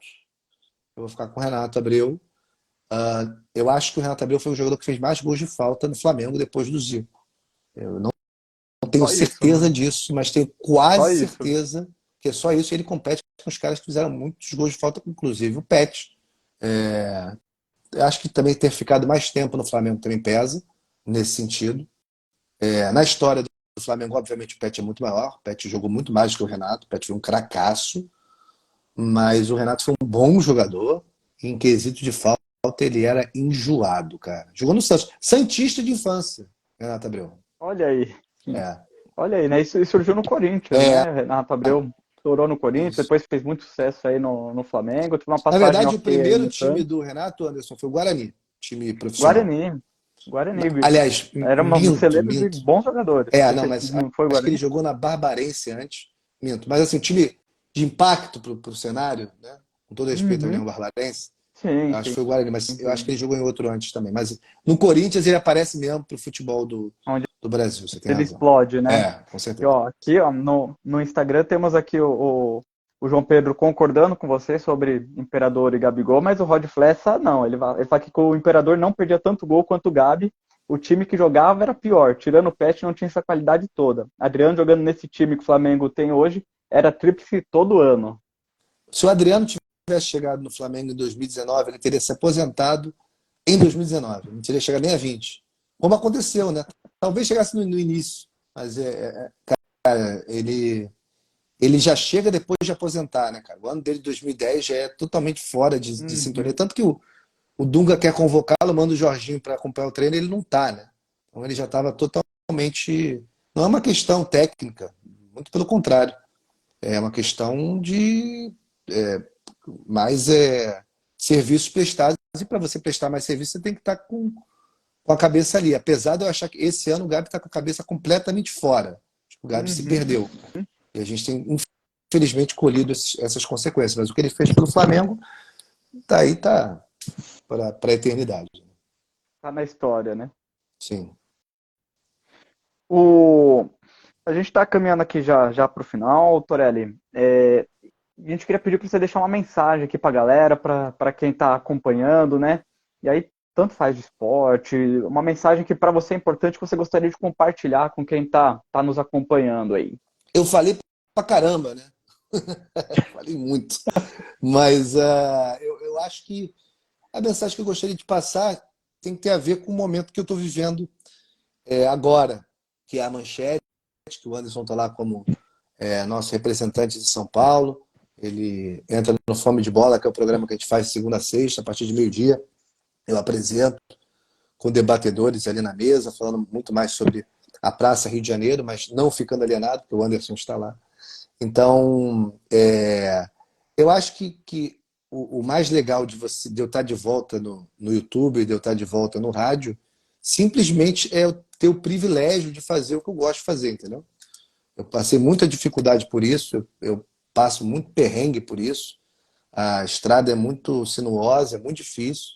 Eu vou ficar com o Renato Abreu. Eu acho que o Renato Abreu foi o jogador que fez mais gols de falta no Flamengo depois do Zico. Eu não tenho Só isso, certeza né? disso, mas tenho Só quase isso. certeza que é só isso. Ele compete com os caras que fizeram muitos gols de falta, inclusive o Pet. Eu acho que também ter ficado mais tempo no Flamengo também pesa nesse sentido. Na história do Flamengo, obviamente, o Pet é muito maior. O Pet jogou muito mais que o Renato. O Pet foi um cracaço, mas o Renato foi um bom jogador. Em quesito de falta, ele era enjoado, cara. Jogou no Santos. Santista de infância, Renato Abreu. Olha aí. É. Olha aí, né? Isso surgiu no Corinthians, É. né? Renato Abreu estourou no Corinthians, Isso. depois fez muito sucesso aí no Flamengo. Teve uma Na passagem verdade, o ok aí primeiro no time Santos. do Renato, Anderson, foi o Guarani, time profissional. Guarani. Guarani. Aliás, Era um minto, celeiro de minto. bons jogadores. Não, mas Não foi o acho que ele Guarani? jogou na Barbarense antes. Minto. Mas assim, time de impacto pro cenário, né? Com todo respeito à União Uhum. Barbarense, Sim, eu acho que sim. foi o Guarani, mas eu acho que Entendo. ele jogou em outro antes também. Mas no Corinthians ele aparece mesmo pro futebol Onde do Brasil, você tem ele razão. explode, né? Com E, certeza. ó, aqui, ó, no Instagram temos aqui o João Pedro concordando com você sobre Imperador e Gabigol, mas o Rod Flessa não. Ele fala que o Imperador não perdia tanto gol quanto o Gabi. O time que jogava era pior. Tirando o Pet, não tinha essa qualidade toda. Adriano jogando nesse time que o Flamengo tem hoje, era tríplice todo ano. Se o Adriano tivesse chegado no Flamengo em 2019, ele teria se aposentado em 2019. Não teria chegado nem a 20. Como aconteceu, né? Talvez chegasse no início, mas ele já chega depois de aposentar, né, cara? O ano dele de 2010 já é totalmente fora de sintonia. Uhum. Tanto que o Dunga quer convocá-lo, manda o Jorginho para acompanhar o treino, ele não tá, né? Então ele já estava totalmente. Não é uma questão técnica, muito pelo contrário. É uma questão de mais serviços prestados. E para você prestar mais serviço, você tem que estar com a cabeça ali. Apesar de eu achar que esse ano o Gabi está com a cabeça completamente fora. O Gabi se Uhum. perdeu. E a gente tem, infelizmente, colhido essas consequências. Mas o que ele fez pelo Flamengo, tá aí, tá para a eternidade. Tá na história, né? Sim. O... A gente está caminhando aqui já para o final, Torelli. A gente queria pedir para você deixar uma mensagem aqui para a galera, para quem está acompanhando, né? E aí, tanto faz de esporte, uma mensagem que para você é importante, que você gostaria de compartilhar com quem tá nos acompanhando aí. Eu falei pra caramba, né? Falei muito. Mas eu acho que a mensagem que eu gostaria de passar tem que ter a ver com o momento que eu estou vivendo agora, que é a Manchete, que o Anderson está lá como nosso representante de São Paulo. Ele entra no Fome de Bola, que é o programa que a gente faz de segunda a sexta, a partir de meio-dia. Eu apresento com debatedores ali na mesa, falando muito mais sobre a Praça Rio de Janeiro, mas não ficando alienado, porque o Anderson está lá. Então, eu acho que o mais legal de eu estar de volta no YouTube, de eu estar de volta no rádio, simplesmente é eu ter o privilégio de fazer o que eu gosto de fazer, entendeu? Eu passei muita dificuldade por isso, eu passo muito perrengue por isso. A estrada é muito sinuosa, é muito difícil.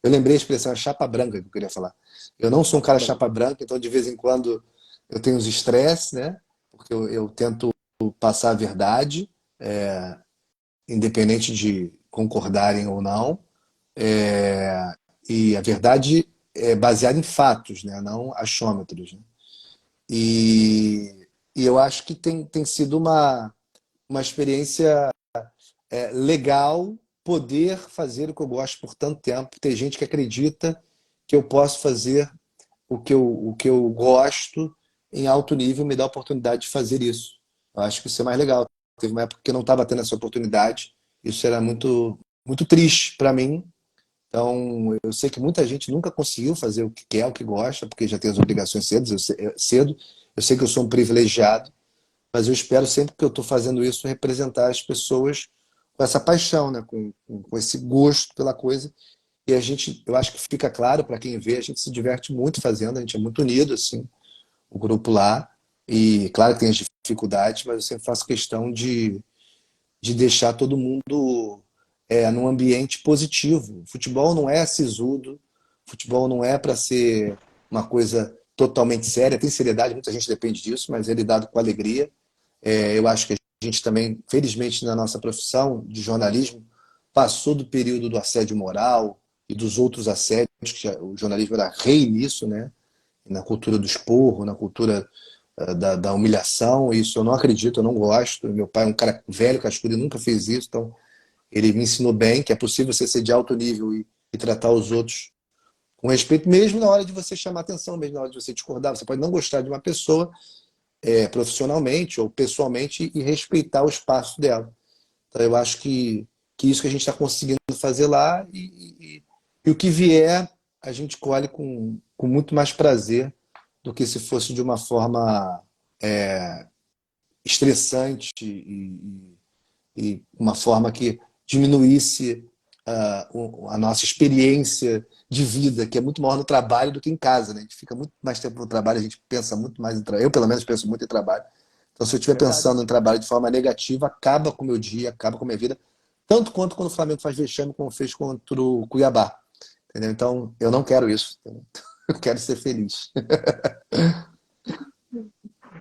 Eu lembrei a expressão chapa branca que eu queria falar. Eu não sou um cara chapa branca, então de vez em quando eu tenho os estresses, né? Porque eu tento passar a verdade, independente de concordarem ou não. E a verdade é baseada em fatos, né? Não achômetros. Né? E eu acho que tem sido uma experiência legal poder fazer o que eu gosto por tanto tempo. Ter gente que acredita que eu posso fazer o que eu gosto em alto nível, me dá a oportunidade de fazer isso. Eu acho que isso é mais legal. Teve uma época que eu não estava tendo essa oportunidade. Isso era muito, muito triste para mim. Então, eu sei que muita gente nunca conseguiu fazer o que quer, o que gosta, porque já tem as obrigações cedo. Eu sei que eu sou um privilegiado, mas eu espero sempre que eu estou fazendo isso representar as pessoas com essa paixão, né? Com esse gosto pela coisa E a gente, eu acho que fica claro para quem vê, a gente se diverte muito fazendo, a gente é muito unido, assim, o grupo lá. E claro que tem as dificuldades, mas eu sempre faço questão de deixar todo mundo num ambiente positivo. Futebol não é sisudo, futebol não é para ser uma coisa totalmente séria, tem seriedade, muita gente depende disso, mas é lidado com alegria. Eu acho que a gente também, felizmente, na nossa profissão de jornalismo, passou do período do assédio moral e dos outros assédios, que o jornalismo era rei nisso, né? Na cultura do esporro, na cultura da humilhação. Isso eu não acredito, eu não gosto. Meu pai é um cara velho, cascudo, e nunca fez isso, então ele me ensinou bem que é possível você ser de alto nível e tratar os outros com respeito, mesmo na hora de você chamar atenção, mesmo na hora de você discordar. Você pode não gostar de uma pessoa profissionalmente ou pessoalmente e respeitar o espaço dela. Então, eu acho que isso que a gente está conseguindo fazer lá e o que vier, a gente colhe com muito mais prazer do que se fosse de uma forma estressante e uma forma que diminuísse a nossa experiência de vida, que é muito maior no trabalho do que em casa, né? A gente fica muito mais tempo no trabalho, a gente pensa muito mais em trabalho. Eu, pelo menos, penso muito em trabalho. Então, se eu estiver Verdade. pensando em trabalho de forma negativa, acaba com o meu dia, acaba com a minha vida, tanto quanto quando o Flamengo faz vexame, como fez contra o Cuiabá. Entendeu? Então, eu não quero isso. Entendeu? Eu quero ser feliz.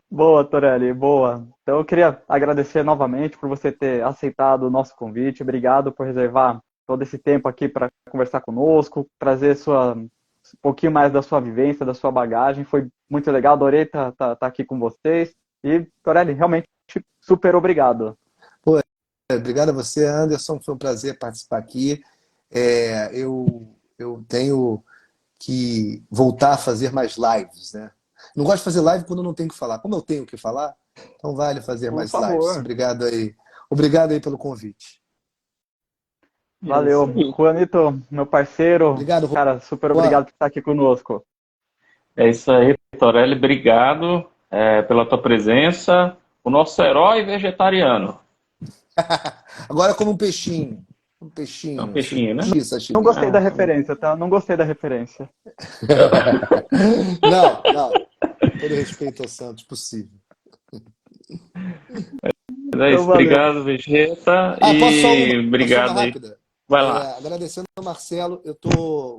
Boa, Torelli, boa. Então eu queria agradecer novamente por você ter aceitado o nosso convite. Obrigado por reservar todo esse tempo aqui para conversar conosco, trazer um pouquinho mais da sua vivência, da sua bagagem. Foi muito legal, adorei estar aqui com vocês. E, Torelli, realmente super obrigado. Pô, obrigado a você, Anderson. Foi um prazer participar aqui. Eu tenho que voltar a fazer mais lives, né? Não gosto de fazer live quando não tenho o que falar. Como eu tenho o que falar, então vale fazer Por mais lives. favor. Obrigado aí. Obrigado aí pelo convite. É isso Valeu. aí. Juanito, meu parceiro, Obrigado, cara, super Juan. obrigado por estar aqui conosco. É isso aí, Torelli. Obrigado pela tua presença. O nosso herói vegetariano. Agora como um peixinho. Um É um peixinho. peixinho, né? Sushi, Não sashimi. gostei da Ah, referência, tá? Não gostei da referência. Não, não. Todo respeito ao Santos, possível. mas é Então, isso. valeu. Obrigado, Vegeta. Posso E só uma obrigado aí. rápida? Vai lá. Agradecendo ao Marcelo,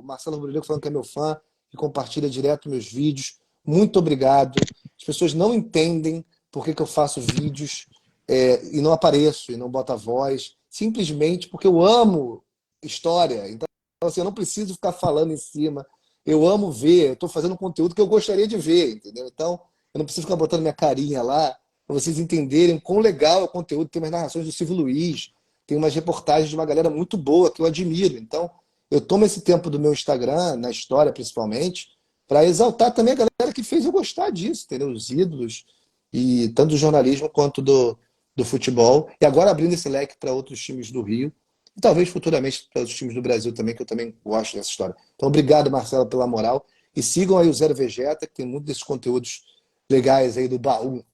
Marcelo Rodrigo falando que é meu fã, que compartilha direto meus vídeos. Muito obrigado. As pessoas não entendem por que eu faço vídeos e não apareço, e não boto a voz, simplesmente porque eu amo história. Então, assim, eu não preciso ficar falando em cima. Eu amo ver, eu estou fazendo um conteúdo que eu gostaria de ver, entendeu? Então, eu não preciso ficar botando minha carinha lá, para vocês entenderem quão legal é o conteúdo. Tem umas narrações do Silvio Luiz, tem umas reportagens de uma galera muito boa que eu admiro. Então, eu tomo esse tempo do meu Instagram, na história principalmente, para exaltar também a galera que fez eu gostar disso, entendeu? Os ídolos, e tanto do jornalismo quanto do futebol. E agora abrindo esse leque para outros times do Rio, e talvez futuramente para os times do Brasil também, que eu também gosto dessa história. Então, obrigado, Marcelo, pela moral. E sigam aí o Zero Vegeta, que tem muito desses conteúdos legais aí do baú.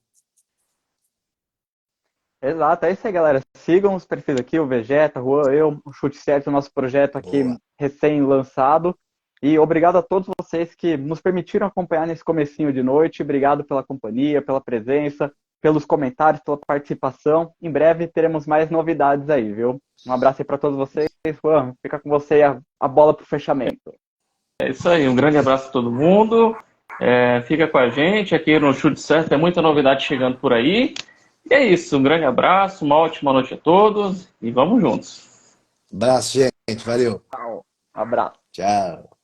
Exato, é isso aí, galera. Sigam os perfis aqui, o Vegeta, o Juan, eu, o Chute Certo, o nosso projeto aqui Boa. recém-lançado. E obrigado a todos vocês que nos permitiram acompanhar nesse comecinho de noite. Obrigado pela companhia, pela presença, pelos comentários, pela participação. Em breve teremos mais novidades aí, viu? Um abraço aí para todos vocês. Juan, fica com você a bola para o fechamento. É isso aí. Um grande abraço a todo mundo. Fica com a gente aqui no Chute Certo. Tem muita novidade chegando por aí. E é isso. Um grande abraço, uma ótima noite a todos e vamos juntos. Abraço, gente. Valeu. Abraço. Tchau.